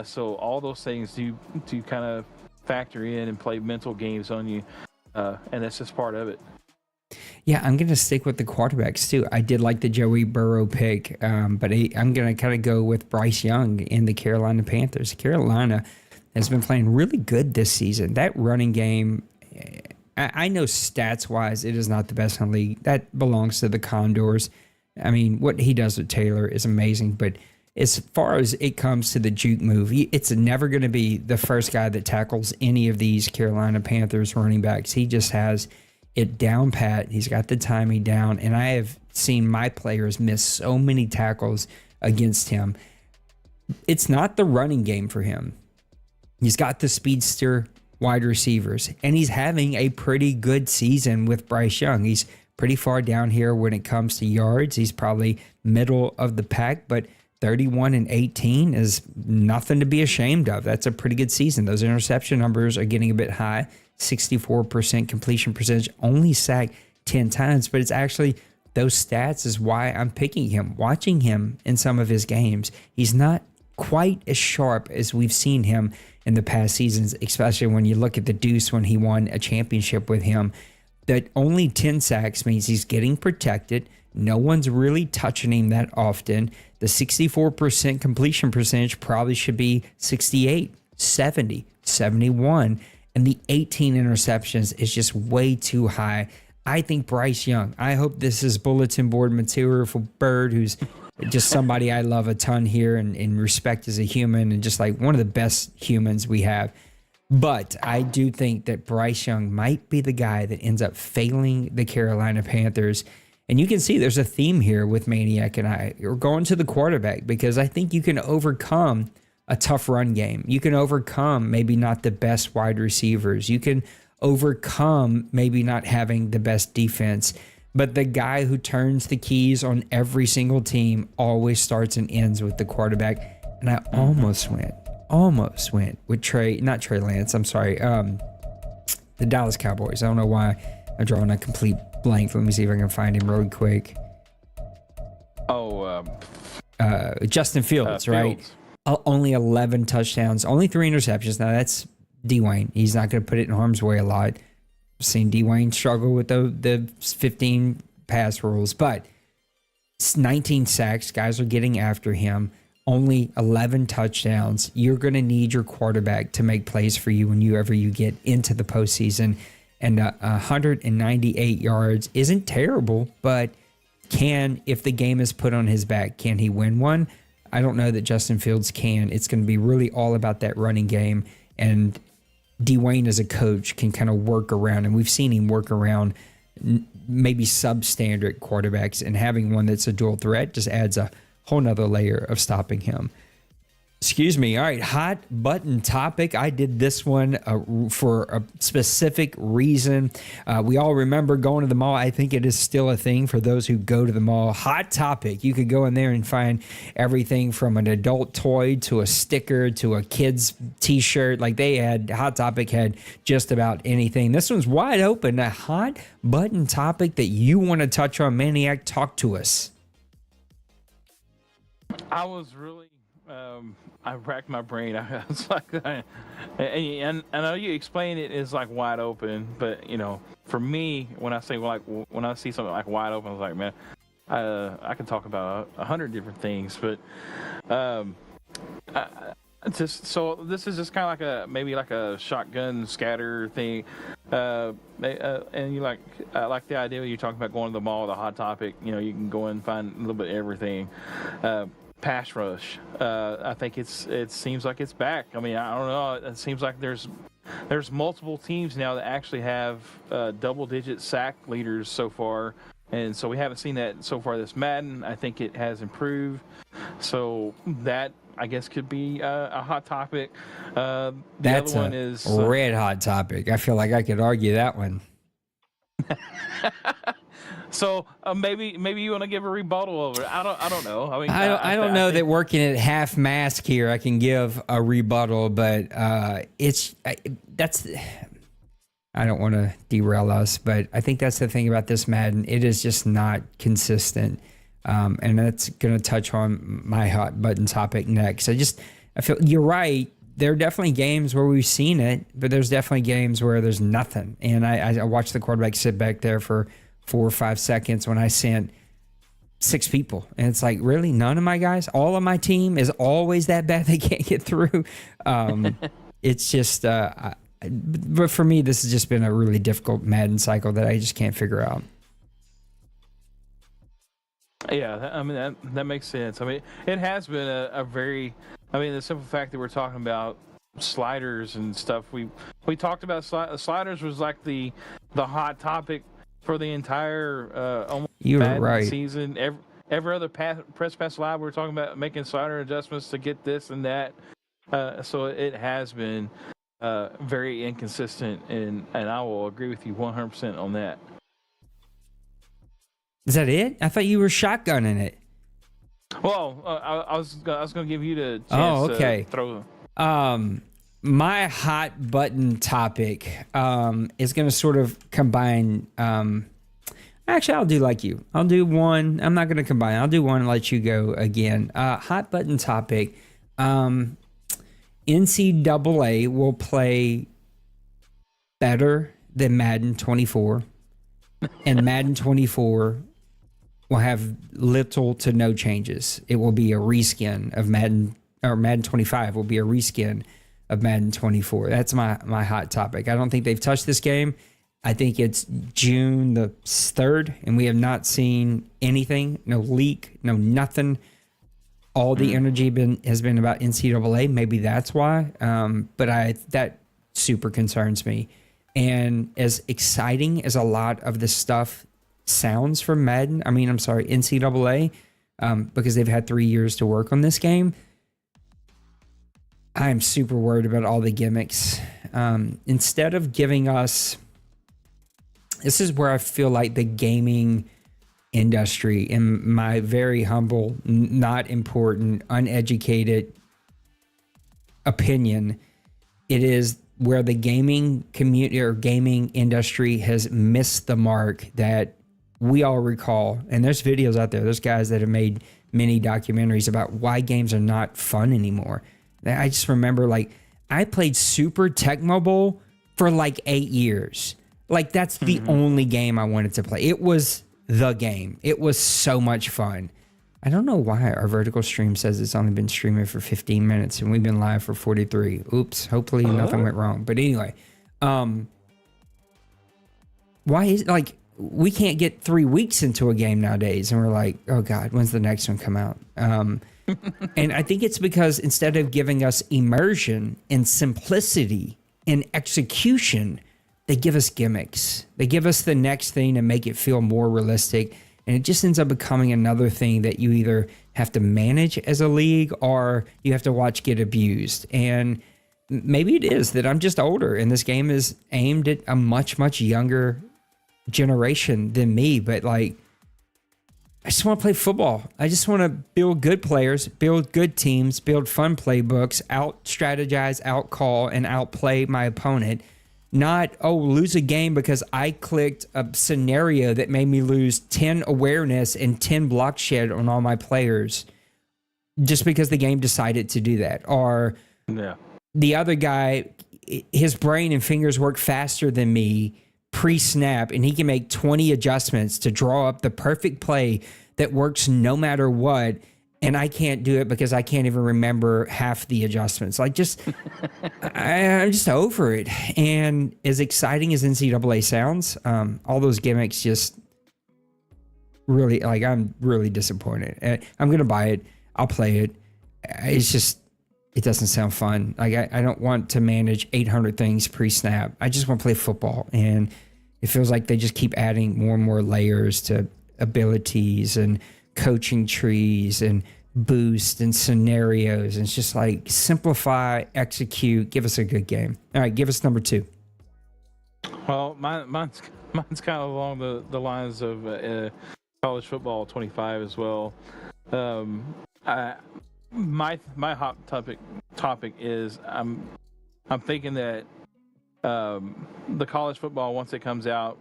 So all those things do kind of factor in and play mental games on you, and that's just part of it. Yeah, I'm going to stick with the quarterbacks too. I did like the Joey Burrow pick, but I'm going to kind of go with Bryce Young in the Carolina Panthers. Carolina has been playing really good this season. That running game, I know stats-wise it is not the best in the league. That belongs to the Condors. I mean, what he does with Taylor is amazing, but as far as it comes to the juke move, it's never going to be the first guy that tackles any of these Carolina Panthers running backs. He just has it down pat. He's got the timing down, and I have seen my players miss so many tackles against him. It's not the running game for him. He's got the speedster wide receivers, and he's having a pretty good season with Bryce Young. He's pretty far down here when it comes to yards. He's probably middle of the pack, but 31-18 is nothing to be ashamed of. That's a pretty good season. Those interception numbers are getting a bit high. 64% completion percentage, only sacked 10 times, but it's actually those stats is why I'm picking him. Watching him in some of his games, he's not quite as sharp as we've seen him in the past seasons, especially when you look at the Deuce when he won a championship with him. That only 10 sacks means he's getting protected. No one's really touching him that often. The 64% completion percentage probably should be 68, 70, 71. And the 18 interceptions is just way too high. I think Bryce Young, I hope this is bulletin board material for Bird, who's just somebody I love a ton here and respect as a human and just like one of the best humans we have. But I do think that Bryce Young might be the guy that ends up failing the Carolina Panthers. And you can see there's a theme here with Maniac and I. We're going to the quarterback because I think you can overcome a tough run game. You can overcome maybe not the best wide receivers. You can overcome maybe not having the best defense. But the guy who turns the keys on every single team always starts and ends with the quarterback. And I almost went with not Trey Lance, I'm sorry, the Dallas Cowboys. I don't know why I'm drawing a complete blank. Let me see if I can find him really quick. Justin Fields, right? Only 11 touchdowns, only 3 interceptions. Now that's Dwayne. He's not going to put it in harm's way a lot. I've seen Dwayne struggle with the 15 pass rules, but it's 19 sacks. Guys are getting after him. Only 11 touchdowns. You're going to need your quarterback to make plays for you whenever you get into the postseason. And 198 yards isn't terrible, but if the game is put on his back, can he win one? I don't know that Justin Fields can. It's going to be really all about that running game. And Dwayne as a coach can kind of work around, and we've seen him work around maybe substandard quarterbacks, and having one that's a dual threat just adds a whole nother layer of stopping him. Excuse me. All right, hot button topic. I did this one for a specific reason. We all remember going to the mall. I think it is still a thing for those who go to the mall. Hot topic. You could go in there and find everything from an adult toy to a sticker to a kid's t-shirt. Like Hot Topic had just about anything. This one's wide open. A hot button topic that you want to touch on. Maniac, talk to us. I was really... I racked my brain. I was like, and I know you explain it as like wide open, but for me, when I say when I see something like wide open, I was like, man, I can talk about 100 different things, but so this is just kind of maybe like a shotgun scatter thing, and you I like the idea you're talking about going to the mall, the Hot Topic. You can go and find a little bit of everything. Pass rush. I think it seems like it's back. I mean, I don't know. It seems like there's multiple teams now that actually have double-digit sack leaders so far, and so we haven't seen that so far this Madden. I think it has improved. So that I guess could be a hot topic. That's other one is red hot topic. I feel like I could argue that one. So maybe you want to give a rebuttal over it. I don't know. I mean, I don't know that working at half mask here I can give a rebuttal, but I don't want to derail us, but I think that's the thing about this Madden. It is just not consistent, and that's going to touch on my hot button topic next. I feel you're right. There are definitely games where we've seen it, but there's definitely games where there's nothing. And I watched the quarterback sit back there for 4 or 5 seconds when I sent 6 people. And it's like, really? None of my guys? All of my team is always that bad they can't get through? It's just, but for me, this has just been a really difficult Madden cycle that I just can't figure out. Yeah, I mean, that makes sense. I mean, it has been a very... I mean, the simple fact that we're talking about sliders and stuff, we talked about sliders was like the hot topic for the entire you were Madden right. season. Every other press pass live, we were talking about making slider adjustments to get this and that. So it has been very inconsistent, and I will agree with you 100% on that. Is that it? I thought you were shotgunning it. Well, I was going to give you the chance to throw. My hot button topic is going to sort of combine. Actually, I'll do like you. I'll do one. I'm not going to combine. I'll do one and let you go again. Hot button topic. NCAA will play better than Madden 24, and Madden 24 will have little to no changes. It will be a reskin of Madden, or Madden 25 will be a reskin of Madden 24. That's my hot topic. I don't think they've touched this game. I think it's June the 3rd, and we have not seen anything, no leak, no nothing. All the energy has been about NCAA. Maybe that's why. But that super concerns me. And as exciting as a lot of this stuff sounds from NCAA, because they've had 3 years to work on this game, I'm super worried about all the gimmicks. Instead of giving us, this is where I feel like the gaming industry, in my very humble, not important, uneducated opinion, it is where the gaming community or gaming industry has missed the mark that we all recall. And there's videos out there. There's guys that have made many documentaries about why games are not fun anymore. I just remember, like, I played Super Tecmo Bowl for like 8 years. Like, that's the only game I wanted to play. It was the game. It was so much fun. I don't know why our vertical stream says it's only been streaming for 15 minutes and we've been live for 43. Oops. Hopefully nothing went wrong. But anyway, why is, like, we can't get 3 weeks into a game nowadays and we're like, oh God, when's the next one come out? And I think it's because instead of giving us immersion and simplicity and execution, they give us gimmicks. They give us the next thing to make it feel more realistic. And it just ends up becoming another thing that you either have to manage as a league or you have to watch get abused. And maybe it is that I'm just older and this game is aimed at a much, much younger generation than me. But, like, I just want to play football. I just want to build good players, build good teams, build fun playbooks, out-strategize, out-call, and outplay my opponent. Not, lose a game because I clicked a scenario that made me lose 10 awareness and 10 block shed on all my players just because the game decided to do that. Or the other guy, his brain and fingers work faster than me pre-snap, and he can make 20 adjustments to draw up the perfect play that works no matter what, and I can't do it because I can't even remember half the adjustments. Like, just, I'm just over it. And as exciting as NCAA sounds, all those gimmicks just really, like, I'm really disappointed. I'm going to buy it. I'll play it. It's just, it doesn't sound fun. Like, I don't want to manage 800 things pre-snap. I just want to play football. And it feels like they just keep adding more and more layers to abilities and coaching trees and boost and scenarios. And it's just like, simplify, execute, give us a good game. All right, give us number 2. Well, mine's Mine's kind of along the lines of college football 25 as well. My hot topic is I'm thinking that the college football, once it comes out,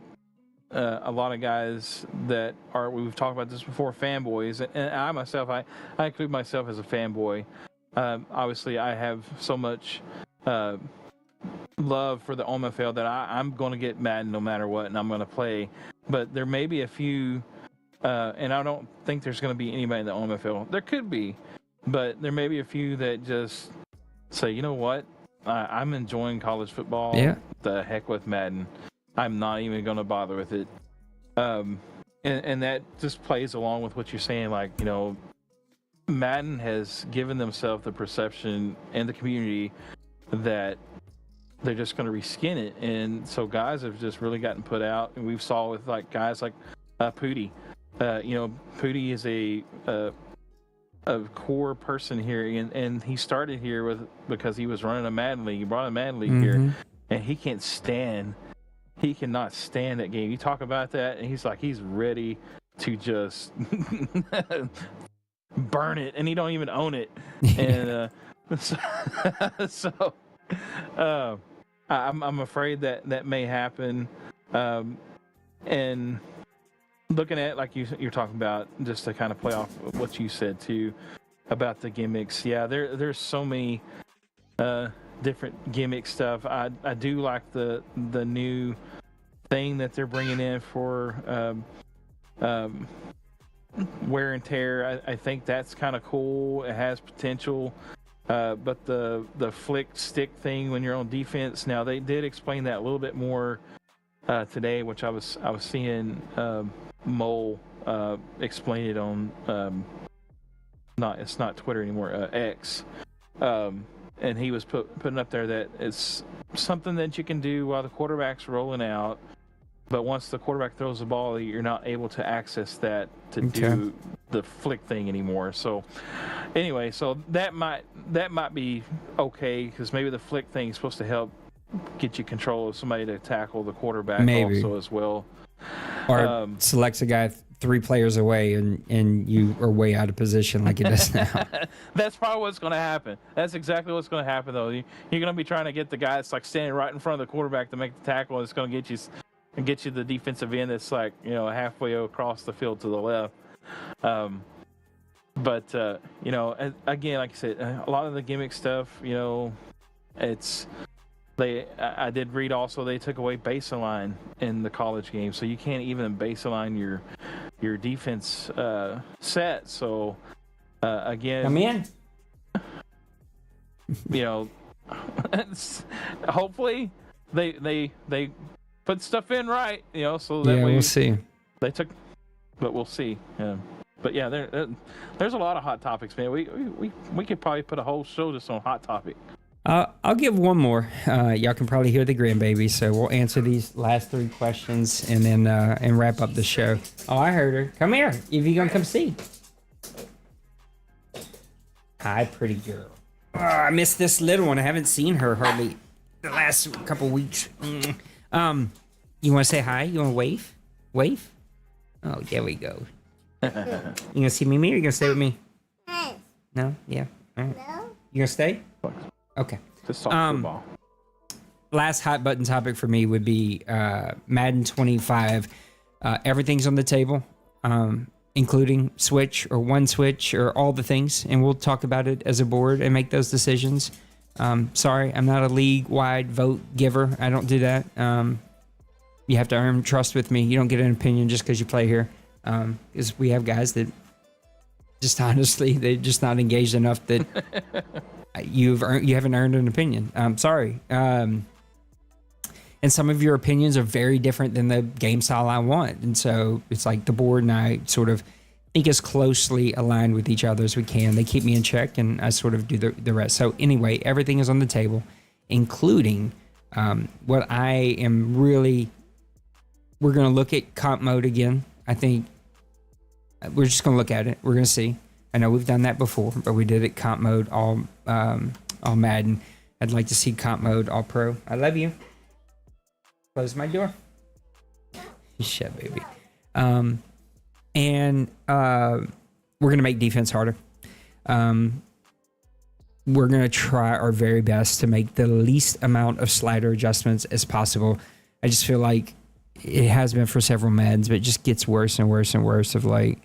a lot of guys that are, we've talked about this before, fanboys, and I myself, I include myself as a fanboy. Obviously, I have so much love for the OMFL that I'm going to get Madden no matter what, and I'm going to play. But there may be a few, and I don't think there's going to be anybody in the OMFL. There could be, but there may be a few that just say, you know what, I'm enjoying college football. Yeah. The heck with Madden. I'm not even going to bother with it. And that just plays along with what you're saying. Like, you know, Madden has given themselves the perception and the community that they're just going to reskin it. And so guys have just really gotten put out. And we've saw with like guys like Pooty. You know, Pooty is a core person here, and he started here because he was running a Madden league. He brought a Madden league here, and he cannot stand that game. You talk about that, and he's ready to just burn it, and he don't even own it. And so I'm afraid that may happen. And looking at, like you're talking about, just to kind of play off what you said too about the gimmicks. Yeah, there's so many different gimmick stuff. I do like the new thing that they're bringing in for wear and tear. I think that's kind of cool. It has potential. But the flick stick thing when you're on defense, now they did explain that a little bit more today, which I was seeing Mole explain it on it's not Twitter anymore, X. And he was putting up there that it's something that you can do while the quarterback's rolling out, but once the quarterback throws the ball, you're not able to access that to do the flick thing anymore. So anyway, so that might be okay, because maybe the flick thing is supposed to help get you control of somebody to tackle the quarterback also as well. Or selects a guy 3 players away and you are way out of position like it does now. That's probably what's going to happen. That's exactly what's going to happen, though. You're going to be trying to get the guy that's like standing right in front of the quarterback to make the tackle. It's going to get you the defensive end that's like, you know, halfway across the field to the left. But you know, again, like I said, a lot of the gimmick stuff, you know, I did read also they took away baseline in the college game, so you can't even baseline your defense set. So again, come in. You know, hopefully they put stuff in right. You know, so that way we'll see. But we'll see. Yeah. But yeah, there's a lot of hot topics, man. We could probably put a whole show just on hot topic. I'll give one more. Y'all can probably hear the grandbaby, so we'll answer these last 3 questions and then and wrap up the show. Oh, I heard her. Come here. If you gonna come see. Hi, pretty girl. Oh, I missed this little one. I haven't seen her hardly the last couple weeks. You want to say hi? You want to wave? Wave? Oh, there we go. You gonna see Mimi, or you gonna stay with me? No? Yeah. All right. No. You gonna stay? Okay. Just talk football. Last hot button topic for me would be Madden 25. Everything's on the table, including switch or one switch or all the things, and we'll talk about it as a board and make those decisions. Sorry, I'm not a league-wide vote giver. I don't do that. You have to earn trust with me. You don't get an opinion just because you play here. Because we have guys that just honestly, they're just not engaged enough that you haven't earned an opinion. Sorry. And some of your opinions are very different than the game style I want. And so it's like the board and I sort of think as closely aligned with each other as we can. They keep me in check and I sort of do the rest. So anyway, everything is on the table, including what I am really, we're going to look at comp mode again. I think we're just going to look at it. We're going to see. I know we've done that before, but we did it comp mode all Madden. I'd like to see comp mode all pro. I love you. Close my door. Shit, baby. And we're going to make defense harder. We're going to try our very best to make the least amount of slider adjustments as possible. I just feel like it has been for several Maddens, but it just gets worse and worse and worse of like,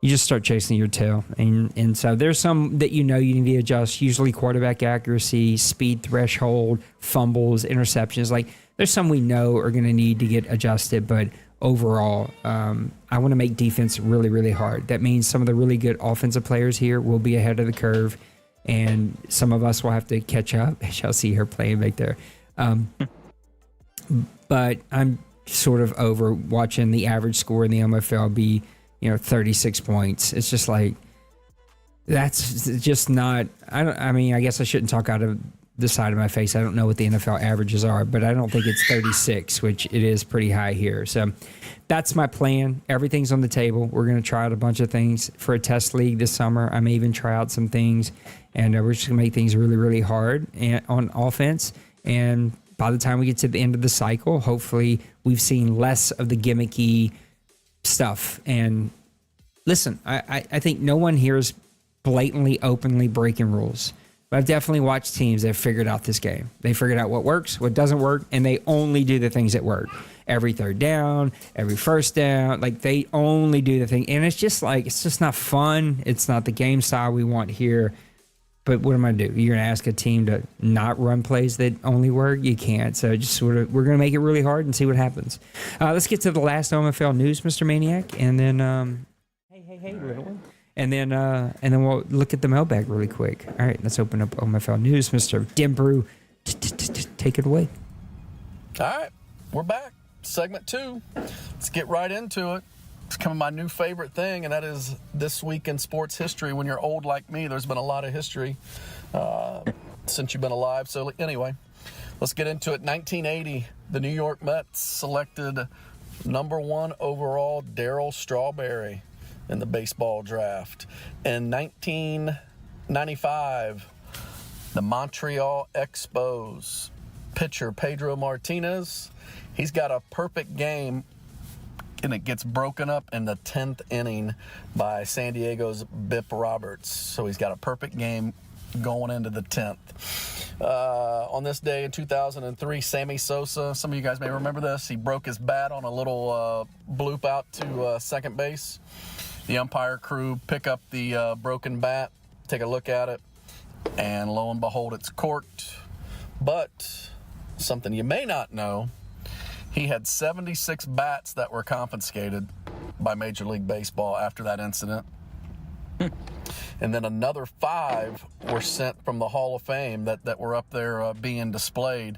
you just start chasing your tail. And so there's some that you need to adjust, usually quarterback accuracy, speed threshold, fumbles, interceptions. Like there's some we know are going to need to get adjusted, but overall, I want to make defense really, really hard. That means some of the really good offensive players here will be ahead of the curve, and some of us will have to catch up. I shall see her playing back there. But I'm sort of over watching the average score in the OMFL be 36 points. It's just like, that's just not, I guess I shouldn't talk out of the side of my face. I don't know what the NFL averages are, but I don't think it's 36, which it is pretty high here. So that's my plan. Everything's on the table. We're going to try out a bunch of things for a test league this summer. I may even try out some things, and we're just going to make things really, really hard on offense. And by the time we get to the end of the cycle, hopefully we've seen less of the gimmicky stuff. And listen, I think no one here is blatantly, openly breaking rules. But I've definitely watched teams that have figured out this game. They figured out what works, what doesn't work, and they only do the things that work. Every third down, every first down, like they only do the thing. And it's just like, it's just not fun. It's not the game style we want here. But what am I going to do? You're going to ask a team to not run plays that only work? You can't. So just sort of, we're going to make it really hard and see what happens. Let's get to the last OMFL news, Mr. Maniac. And then, hey, little one. And then we'll look at the mailbag really quick. All right, let's open up OMFL news. Mr. Denbrew, take it away. All right, we're back. Segment 2. Let's get right into it. It's kind of my new favorite thing, and that is This Week in Sports History. When you're old like me, there's been a lot of history since you've been alive. So anyway, let's get into it. 1980, the New York Mets selected number 1 overall Darryl Strawberry in the baseball draft. In 1995, the Montreal Expos pitcher Pedro Martinez, he's got a perfect game, and it gets broken up in the 10th inning by San Diego's Bip Roberts. So he's got a perfect game going into the 10th. On this day in 2003, Sammy Sosa, some of you guys may remember this, he broke his bat on a little bloop out to second base. The umpire crew pick up the broken bat, take a look at it, and lo and behold, it's corked. But something you may not know, he had 76 bats that were confiscated by Major League Baseball after that incident. And then another 5 were sent from the Hall of Fame that were up there being displayed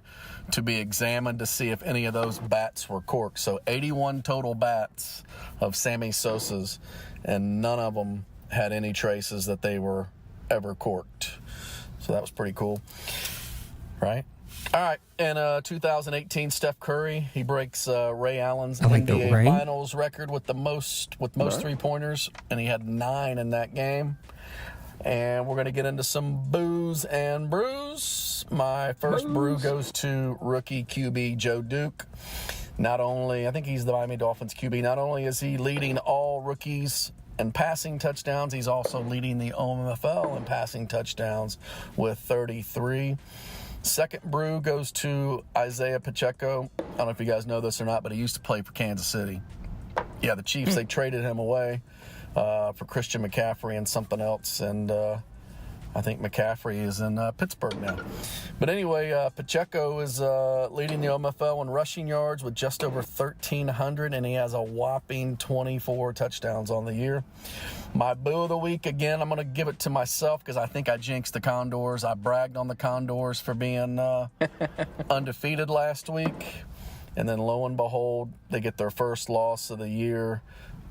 to be examined to see if any of those bats were corked. So 81 total bats of Sammy Sosa's, and none of them had any traces that they were ever corked. So that was pretty cool, right? All right, in 2018, Steph Curry, he breaks Ray Allen's NBA Finals record with most three-pointers, and he had 9 in that game. And we're going to get into some booze and brews. My first brew goes to rookie QB Joe Duke. Not only, I think he's the Miami Dolphins QB, not only is he leading all rookies in passing touchdowns, he's also leading the OMFL in passing touchdowns with 33. Second brew goes to Isaiah Pacheco. I don't know if you guys know this or not, but he used to play for Kansas City. Yeah, the Chiefs, they traded him away for Christian McCaffrey and something else, and I think McCaffrey is in Pittsburgh now. But anyway, Pacheco is leading the OMFL in rushing yards with just over 1,300, and he has a whopping 24 touchdowns on the year. My boo of the week, again, I'm going to give it to myself because I think I jinxed the Condors. I bragged on the Condors for being undefeated last week, and then lo and behold, they get their first loss of the year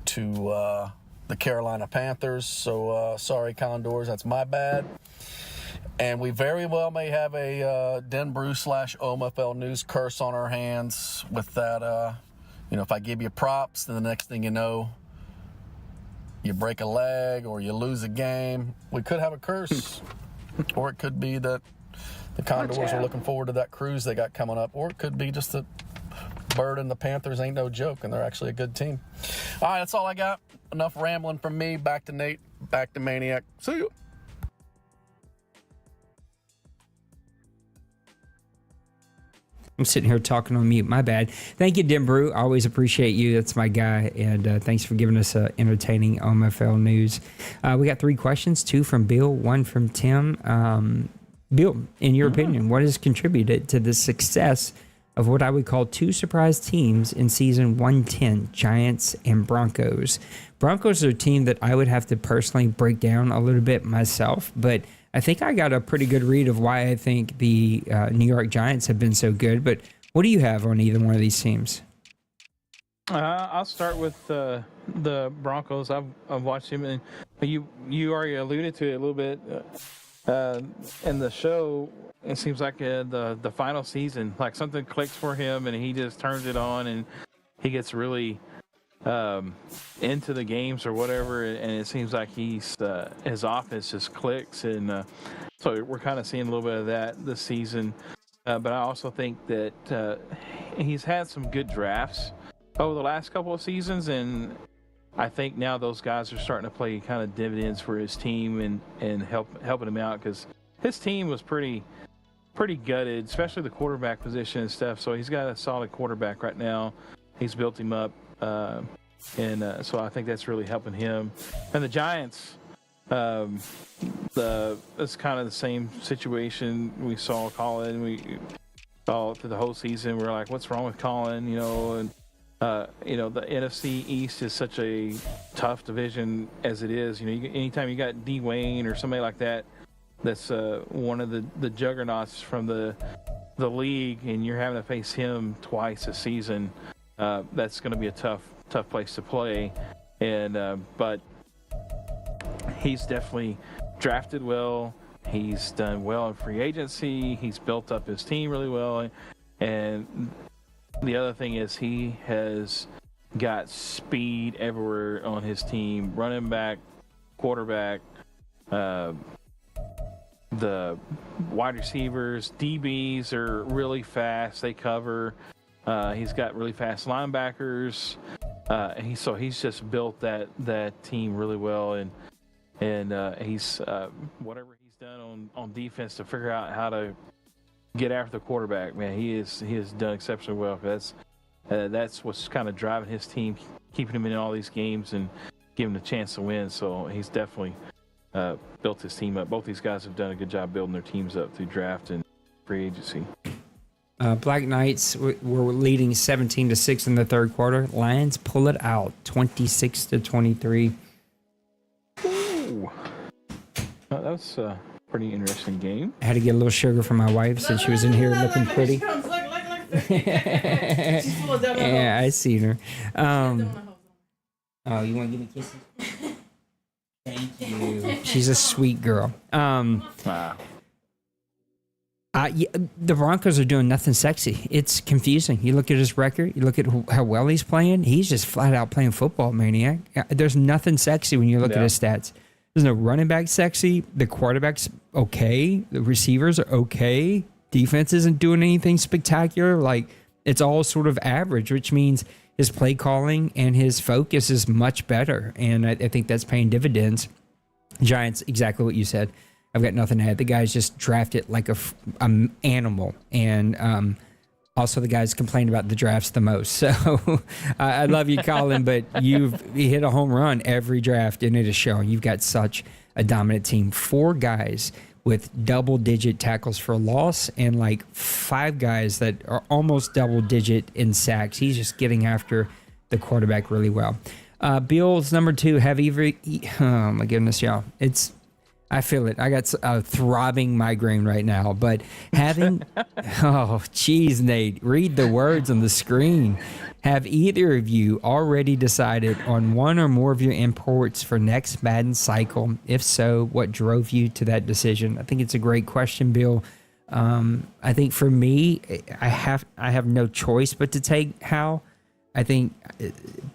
to the Carolina Panthers. So sorry, Condors, that's my bad. And we very well may have a Denbrew / OMFL news curse on our hands with that. If I give you props, then the next thing you know, you break a leg or you lose a game. We could have a curse. Or it could be that the Condors are looking forward to that cruise they got coming up. Or it could be just that Bird and the Panthers ain't no joke, and they're actually a good team. All right, that's all I got. Enough rambling from me. Back to Nate. Back to Maniac. See you. I'm sitting here talking on mute. My bad. Thank you, Dim Brew. I always appreciate you. That's my guy. And thanks for giving us entertaining OMFL news. We got 3 questions, 2 from Bill, 1 from Tim. Bill, in your opinion, what has contributed to the success of what I would call 2 surprise teams in season 110, Giants and Broncos? Broncos are a team that I would have to personally break down a little bit myself, but I think I got a pretty good read of why I think the New York Giants have been so good. But what do you have on either one of these teams? I'll start with the Broncos. I've watched him, and you already alluded to it a little bit in the show. It seems like the final season, like something clicks for him, and he just turns it on, and he gets really into the games or whatever, and it seems like his offense just clicks, and so we're kind of seeing a little bit of that this season. But I also think that he's had some good drafts over the last couple of seasons, and I think now those guys are starting to play kind of dividends for his team and helping him out, because his team was pretty gutted, especially the quarterback position and stuff. So he's got a solid quarterback right now. He's built him up. So I think that's really helping him. And the Giants, it's kind of the same situation. We saw Colin. We saw through the whole season. We're like, what's wrong with Colin? And the NFC East is such a tough division as it is. Anytime you got Dwayne or somebody like that, that's one of the juggernauts from the league, and you're having to face him twice a season. That's going to be a tough place to play, but he's definitely drafted well. He's done well in free agency. He's built up his team really well, and the other thing is he has got speed everywhere on his team. Running back, quarterback, the wide receivers, DBs are really fast. They cover. He's got really fast linebackers. He's just built that team really well, and he's whatever he's done on defense to figure out how to get after the quarterback. Man, he has done exceptionally well. That's what's kind of driving his team, keeping him in all these games and giving him a chance to win. So he's definitely built his team up. Both these guys have done a good job building their teams up through draft and free agency. Black Knights were leading 17-6 in the third quarter. Lions pull it out, 26-23. Ooh. That was a pretty interesting game. I had to get a little sugar for my wife since she was in here looking pretty. Yeah, I seen her. Oh, you want to give me kisses? Thank you. She's a sweet girl. Wow. The Broncos are doing nothing sexy. It's confusing. You look at his record. You look at how well he's playing. He's just flat out playing football, maniac. There's nothing sexy when you look at his stats. There's no running back sexy. The quarterback's okay. The receivers are okay. Defense isn't doing anything spectacular. Like, it's all sort of average, which means his play calling and his focus is much better. And I think that's paying dividends. Giants, exactly what you said. I've got nothing to add. The guys just drafted like an animal. And also the guys complain about the drafts the most. So I love you, Colin, but you hit a home run every draft, and it is showing. You've got such a dominant team. 4 guys with double-digit tackles for loss and like 5 guys that are almost double-digit in sacks. He's just getting after the quarterback really well. Bills, number 2, have either... Oh, my goodness, y'all. I feel it. I got a throbbing migraine right now, but having, oh, geez, Nate, read the words on the screen. Have either of you already decided on one or more of your imports for next Madden cycle? If so, what drove you to that decision? I think it's a great question, Bill. I think for me, I have no choice but to take Hal. I think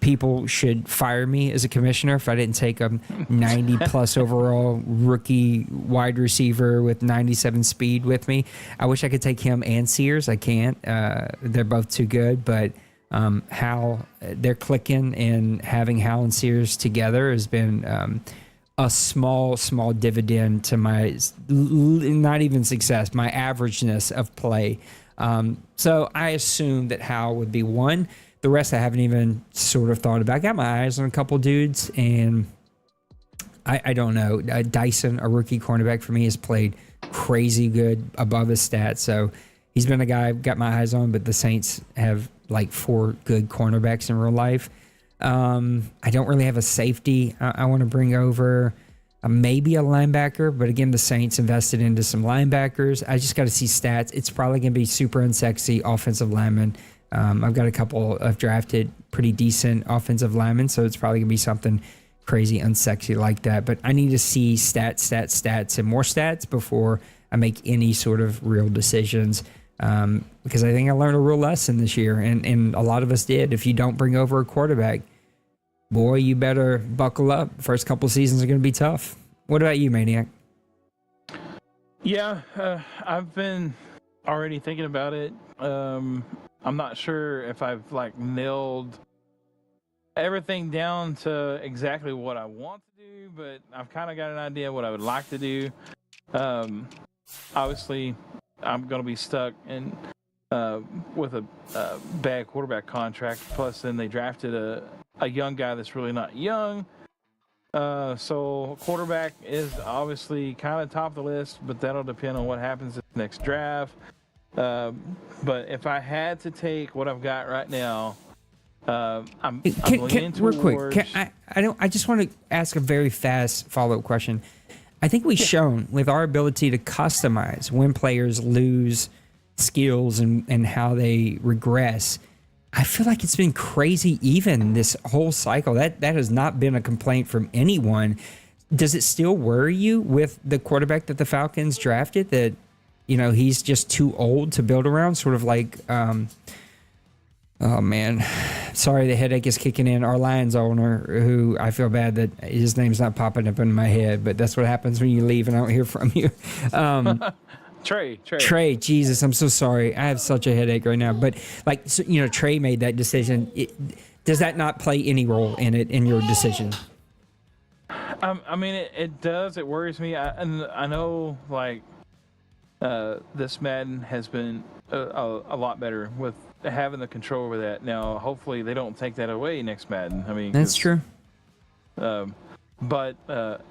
people should fire me as a commissioner if I didn't take a 90-plus overall rookie wide receiver with 97 speed with me. I wish I could take him and Sears. I can't. They're both too good. But How they're clicking and having Hal and Sears together has been a small dividend to my not even success, my averageness of play. So I assume that Hal would be one. The rest I haven't even sort of thought about. I got my eyes on a couple dudes, and I don't know. Dyson, a rookie cornerback for me, has played crazy good above his stats. So he's been a guy I've got my eyes on, but the Saints have like 4 good cornerbacks in real life. I don't really have a safety I want to bring over. Maybe a linebacker, but again, the Saints invested into some linebackers. I just got to see stats. It's probably going to be super unsexy offensive lineman. I've got a couple of drafted pretty decent offensive linemen, so it's probably going to be something crazy unsexy like that. But I need to see stats, and more stats before I make any sort of real decisions. Because I think I learned a real lesson this year, and a lot of us did. If you don't bring over a quarterback, boy, you better buckle up. First couple seasons are going to be tough. What about you, Maniac? Yeah, I've been already thinking about it. I'm not sure if I've like nailed everything down to exactly what I want to do, but I've kind of got an idea what I would like to do. Obviously, I'm going to be stuck in with a bad quarterback contract. Plus, then they drafted a young guy that's really not young. So quarterback is obviously kind of top of the list, but that'll depend on what happens in the next draft. But if I had to take what I've got right now, I'm leaning towards... Real quick, I just want to ask a very fast follow-up question. I think we've shown with our ability to customize when players lose skills and how they regress. I feel like it's been crazy even this whole cycle. That has not been a complaint from anyone. Does it still worry you with the quarterback that the Falcons drafted that, you know, he's just too old to build around? Sort of like, oh man, sorry, the headache is kicking in. Our Lions owner, who I feel bad that his name's not popping up in my head, but that's what happens when you leave and I don't hear from you. Trey, Jesus, I'm so sorry. I have such a headache right now. But like, so, you know, Trey made that decision. Does that not play any role in your decision? I mean, it does. It worries me. I know, like, this Madden has been a lot better with having the control over that. Now, hopefully, they don't take that away next Madden. I mean, that's true. But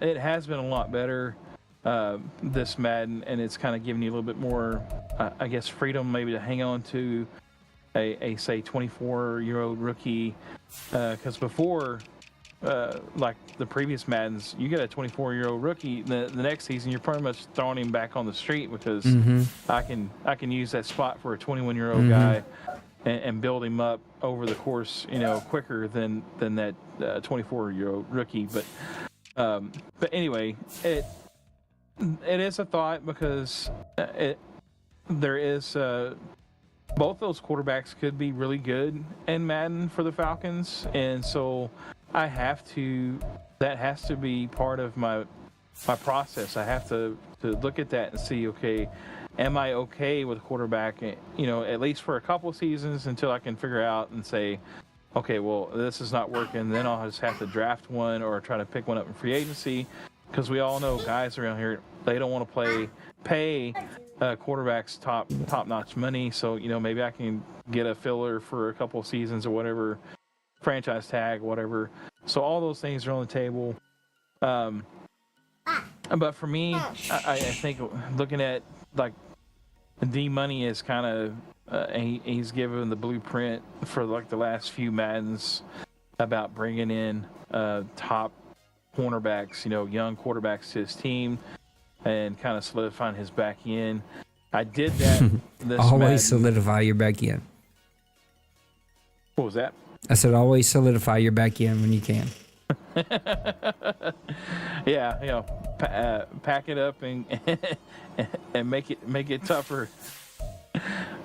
it has been a lot better this Madden, and it's kind of giving you a little bit more, I guess, freedom maybe to hang on to a say 24-year-old rookie. Because before, like the previous Maddens, you get a 24-year-old rookie, the next season you're pretty much throwing him back on the street because I can use that spot for a 21-year-old guy and build him up over the course, you know, quicker than that 24-year-old rookie. But anyway, it is a thought because there is both those quarterbacks could be really good in Madden for the Falcons, and so that has to be part of my process. I have to look at that and see, okay, am I okay with quarterback, you know, at least for a couple of seasons until I can figure out and say, okay, well, this is not working. Then I'll just have to draft one or try to pick one up in free agency, because we all know guys around here, they don't want to pay quarterbacks top-notch money. So, you know, maybe I can get a filler for a couple of seasons or whatever, franchise tag, whatever. So all those things are on the table. But for me, I think looking at, like, D-Money is kind of he's given the blueprint for like the last few Maddens about bringing in top cornerbacks, you know, young quarterbacks to his team and kind of solidifying his back end. I did that this Always Madden. solidify your back end. What was that? I said always solidify your back end when you can. Yeah, you know, pack it up and and make it tougher,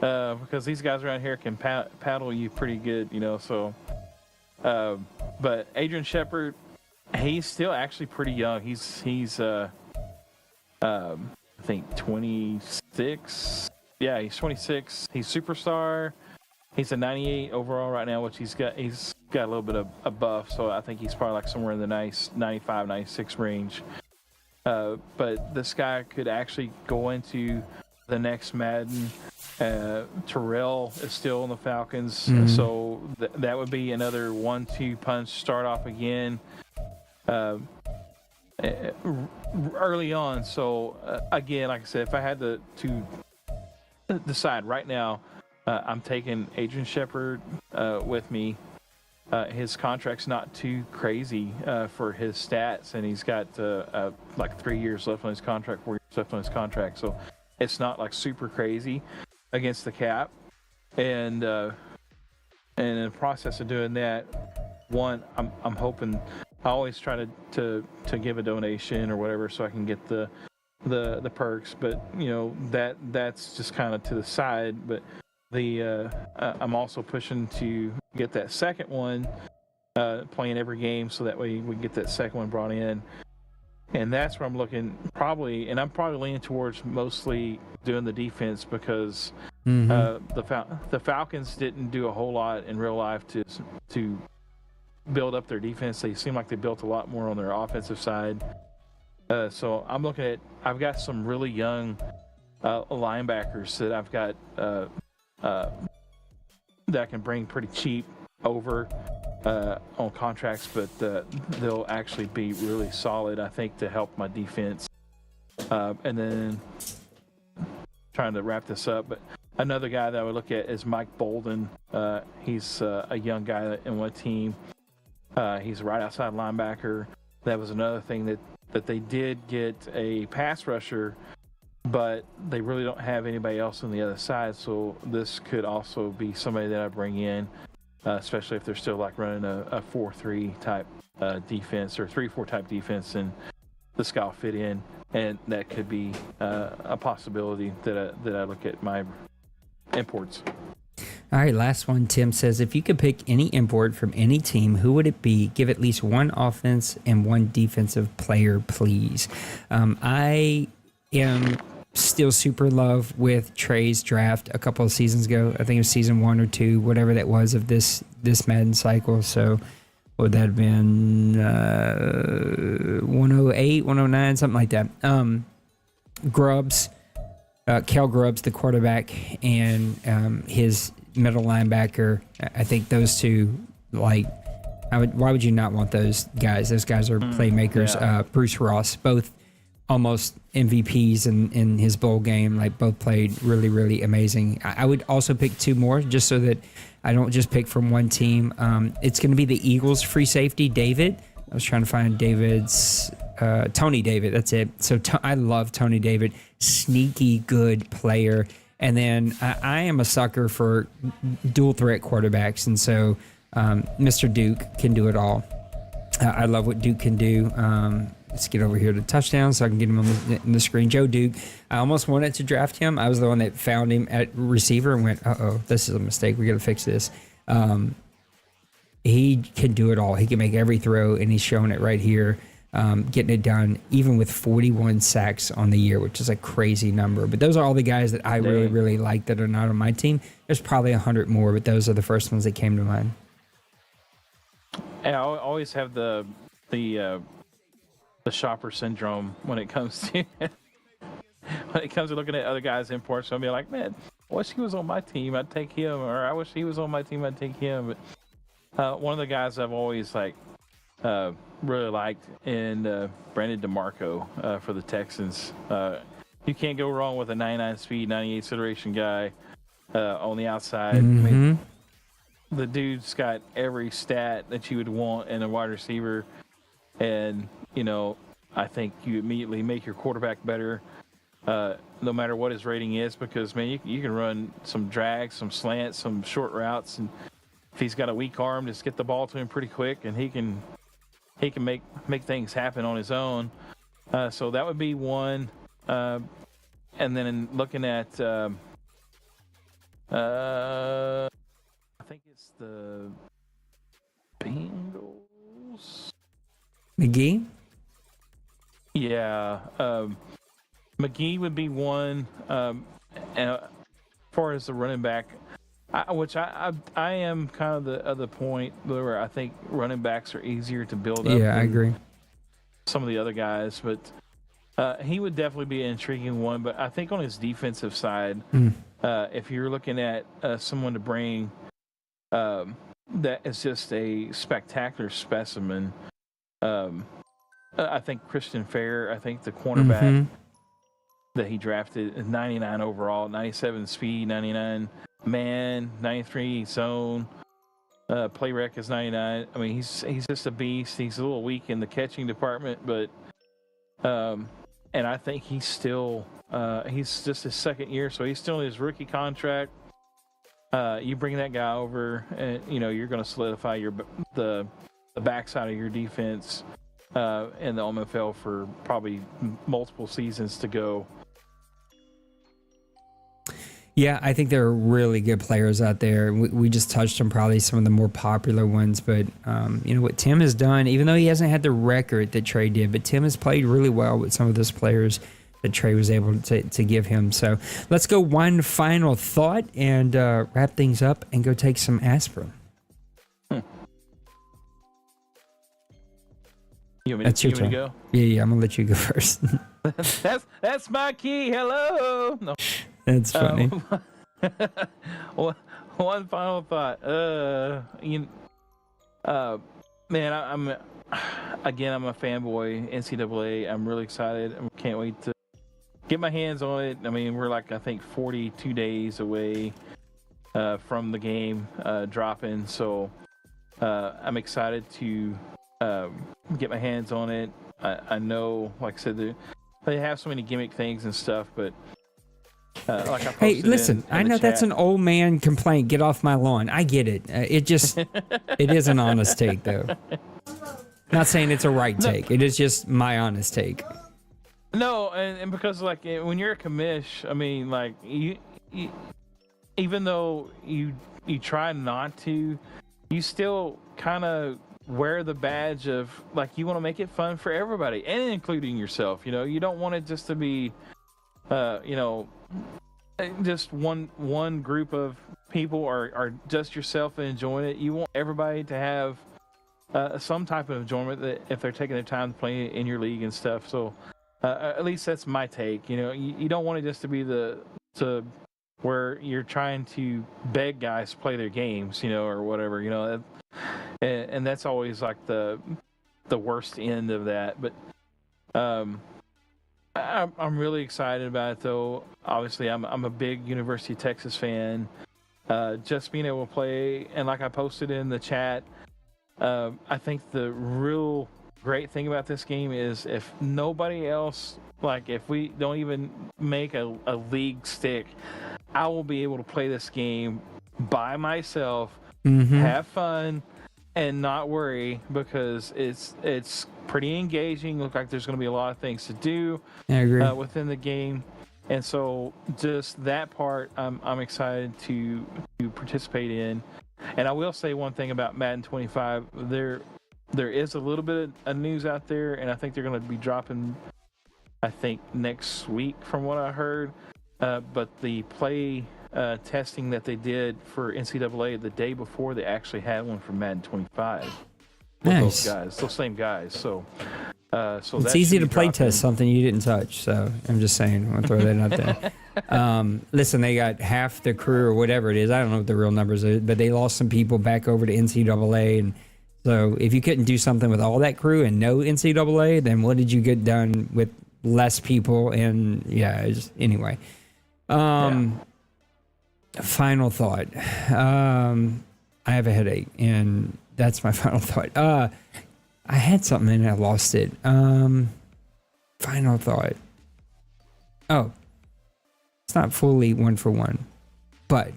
because these guys around here can paddle you pretty good, you know. So, but Adrian Shepard, he's still actually pretty young. He's I think 26. Yeah, he's 26. He's superstar. He's a 98 overall right now, which he's got a little bit of a buff, so I think he's probably like somewhere in the nice 95, 96 range. But this guy could actually go into the next Madden. Terrell is still in the Falcons, so that would be another 1-2 punch. Start off again early on. So again, like I said, if I had to decide right now, I'm taking Adrian Shepard with me. His contract's not too crazy for his stats, and he's got like 3 years left on his contract, 4 years left on his contract. So it's not like super crazy against the cap. And in the process of doing that, one, I'm hoping, I always try to give a donation or whatever so I can get the perks, but you know that's just kind of to the side. But I'm also pushing to get that second one, playing every game, so that way we get that second one brought in. And that's where I'm looking probably, and I'm probably leaning towards mostly doing the defense because the Falcons didn't do a whole lot in real life to build up their defense. They seem like they built a lot more on their offensive side. So I'm looking at, I've got some really young linebackers that I've got that I can bring pretty cheap over on contracts, but they'll actually be really solid, I think, to help my defense. And then trying to wrap this up, but another guy that I would look at is Mike Bolden. He's a young guy in one team. He's a right outside linebacker. That was another thing that they did get a pass rusher, but they really don't have anybody else on the other side. So this could also be somebody that I bring in, especially if they're still like running a 4-3 type defense or 3-4 type defense, and this guy will fit in, and that could be a possibility that I look at my imports. All right, last one. Tim says, if you could pick any import from any team, who would it be? Give at least one offense and one defensive player, please. I am still super in love with Trey's draft a couple of seasons ago. I think it was season 1 or 2, whatever that was of this Madden cycle. So would that have been 108, 109, something like that. Grubbs, Kel Grubbs, the quarterback, and his middle linebacker. I think those two, like, why would you not want those guys? Those guys are playmakers. Yeah. Bruce Ross, both almost MVPs in his bowl game, like both played really, really amazing. I would also pick 2 more just so that I don't just pick from one team. It's going to be the Eagles free safety, David. I was trying to find David's, Tony David, that's it. So I love Tony David, sneaky good player. And then I am a sucker for dual threat quarterbacks. And so Mr. Duke can do it all. I love what Duke can do. Let's get over here to touchdown so I can get him on the screen. Joe Duke, I almost wanted to draft him. I was the one that found him at receiver and went, uh-oh, this is a mistake. We got to fix this. He can do it all. He can make every throw, and he's showing it right here, getting it done, even with 41 sacks on the year, which is a crazy number. But those are all the guys that I really, really like that are not on my team. There's probably 100 more, but those are the first ones that came to mind. Yeah, I always have the shopper syndrome when it comes to looking at other guys' imports. So I'll be like, man, I wish he was on my team, I'd take him, or I wish he was on my team, I'd take him. But one of the guys I've always really liked, and Brandon DeMarco for the Texans. You can't go wrong with a 99 speed, 98 acceleration guy on the outside. Mm-hmm. I mean, the dude's got every stat that you would want in a wide receiver, and you know, I think you immediately make your quarterback better, no matter what his rating is, because man, you can run some drags, some slants, some short routes, and if he's got a weak arm, just get the ball to him pretty quick, and he can make things happen on his own. So that would be one. And then in looking at, I think it's the Bengals. McGee? Yeah. McGee would be one. And as far as the running back, I am kind of the other point where I think running backs are easier to build up. Yeah, I agree. Some of the other guys, but he would definitely be an intriguing one. But I think on his defensive side, if you're looking at someone to bring that is just a spectacular specimen, I think Christian Fair, I think the cornerback that he drafted, 99 overall, 97 speed, 99 man, 93 zone. Play rec is 99. I mean, he's just a beast. He's a little weak in the catching department, but and I think he's still he's just his second year, so he's still in his rookie contract. You bring that guy over, and you're going to solidify the backside of your defense in the OMFL for probably multiple seasons to go. Yeah, I think there are really good players out there. We just touched on probably some of the more popular ones, but what Tim has done, even though he hasn't had the record that Trey did, but Tim has played really well with some of those players that Trey was able to give him. So let's go one final thought and wrap things up and go take some aspirin. That's your turn. Go? Yeah, I'm gonna let you go first. that's my key. Hello. No. That's funny. One final thought. Man, I'm a fanboy. NCAA. I'm really excited. I can't wait to get my hands on it. I mean, we're I think 42 days away from the game dropping. So I'm excited to get my hands on it. I know, like I said, they have so many gimmick things and stuff, but hey, listen, I know that's an old man complaint. Get off my lawn. I get it. It is an honest take, though. Not saying it's a right take. It is just my honest take. No, and because when you're a commish, I mean, you even though you try not to, you still kind of wear the badge of you want to make it fun for everybody, and including yourself. You don't want it just to be, just one group of people or just yourself enjoying it. You want everybody to have some type of enjoyment that if they're taking their time to play in your league and stuff. So at least that's my take. You don't want it just to be where you're trying to beg guys to play their games, or whatever, and that's always the worst end of that. But I'm really excited about it, though. Obviously, I'm a big University of Texas fan. Just being able to play, and like I posted in the chat, I think the real great thing about this game is if nobody else, if we don't even make a league stick, I will be able to play this game by myself, have fun, and not worry, because it's pretty engaging. Look like there's going to be a lot of things to do within the game, and so just that part I'm excited to participate in. And I will say one thing about Madden 25: there is a little bit of news out there, and I think they're going to be dropping, I think, next week from what I heard. But the play testing that they did for NCAA the day before, they actually had one for Madden 25 with those same guys. So it's easy to play test something you didn't touch. So I'm just saying, I'll throw that out there. Listen, they got half the crew or whatever it is. I don't know what the real numbers are, but they lost some people back over to NCAA. And so if you couldn't do something with all that crew and no NCAA, then what did you get done with less people? And anyway. Final thought. I have a headache, and that's my final thought. I had something and I lost it. Final thought. Oh, it's not fully one for one, but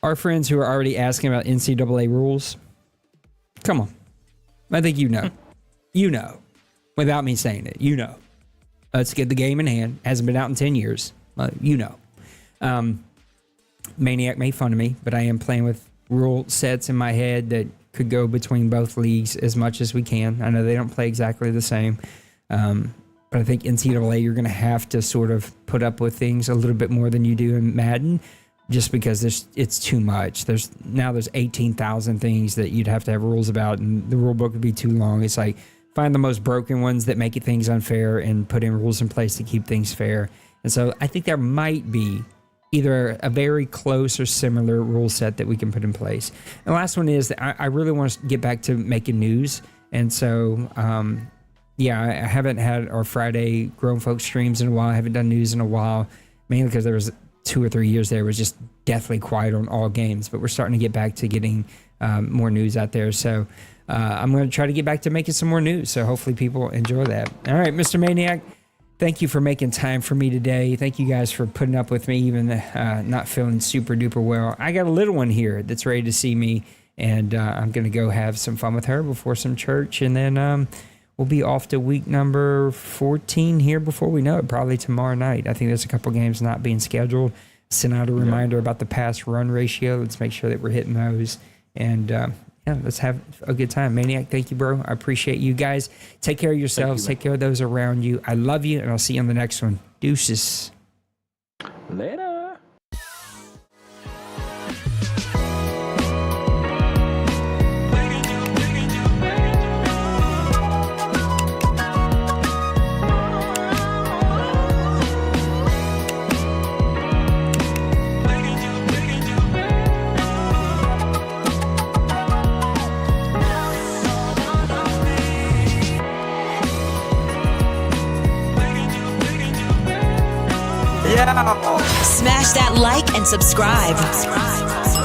our friends who are already asking about NCAA rules, come on. I think you know, without me saying it, let's get the game in hand. Hasn't been out in 10 years. Maniac made fun of me, but I am playing with rule sets in my head that could go between both leagues as much as we can. I know they don't play exactly the same, but I think NCAA, you're going to have to sort of put up with things a little bit more than you do in Madden. just because it's too much. There's 18,000 things that you'd have to have rules about, and the rule book would be too long. It's like find the most broken ones that make things unfair and put in rules in place to keep things fair. And so I think there might be either a very close or similar rule set that we can put in place. And the last one is that I really want to get back to making news. And so, I haven't had our Friday Grown Folks streams in a while. I haven't done news in a while, mainly because there was 2 or 3 years there was just deathly quiet on all games. But we're starting to get back to getting more news out there. So I'm going to try to get back to making some more news. So hopefully people enjoy that. All right, Mr. Maniac, thank you for making time for me today. Thank you guys for putting up with me, even not feeling super duper well. I got a little one here that's ready to see me, and I'm going to go have some fun with her before some church, and then we'll be off to week number 14 here before we know it, probably tomorrow night. I think there's a couple games not being scheduled. Send out a reminder about the pass run ratio. Let's make sure that we're hitting those, and let's have a good time. Maniac, thank you, bro. I appreciate you guys. Take care of yourselves. Take care of those around you. I love you, and I'll see you on the next one. Deuces. Later. Smash that like and subscribe.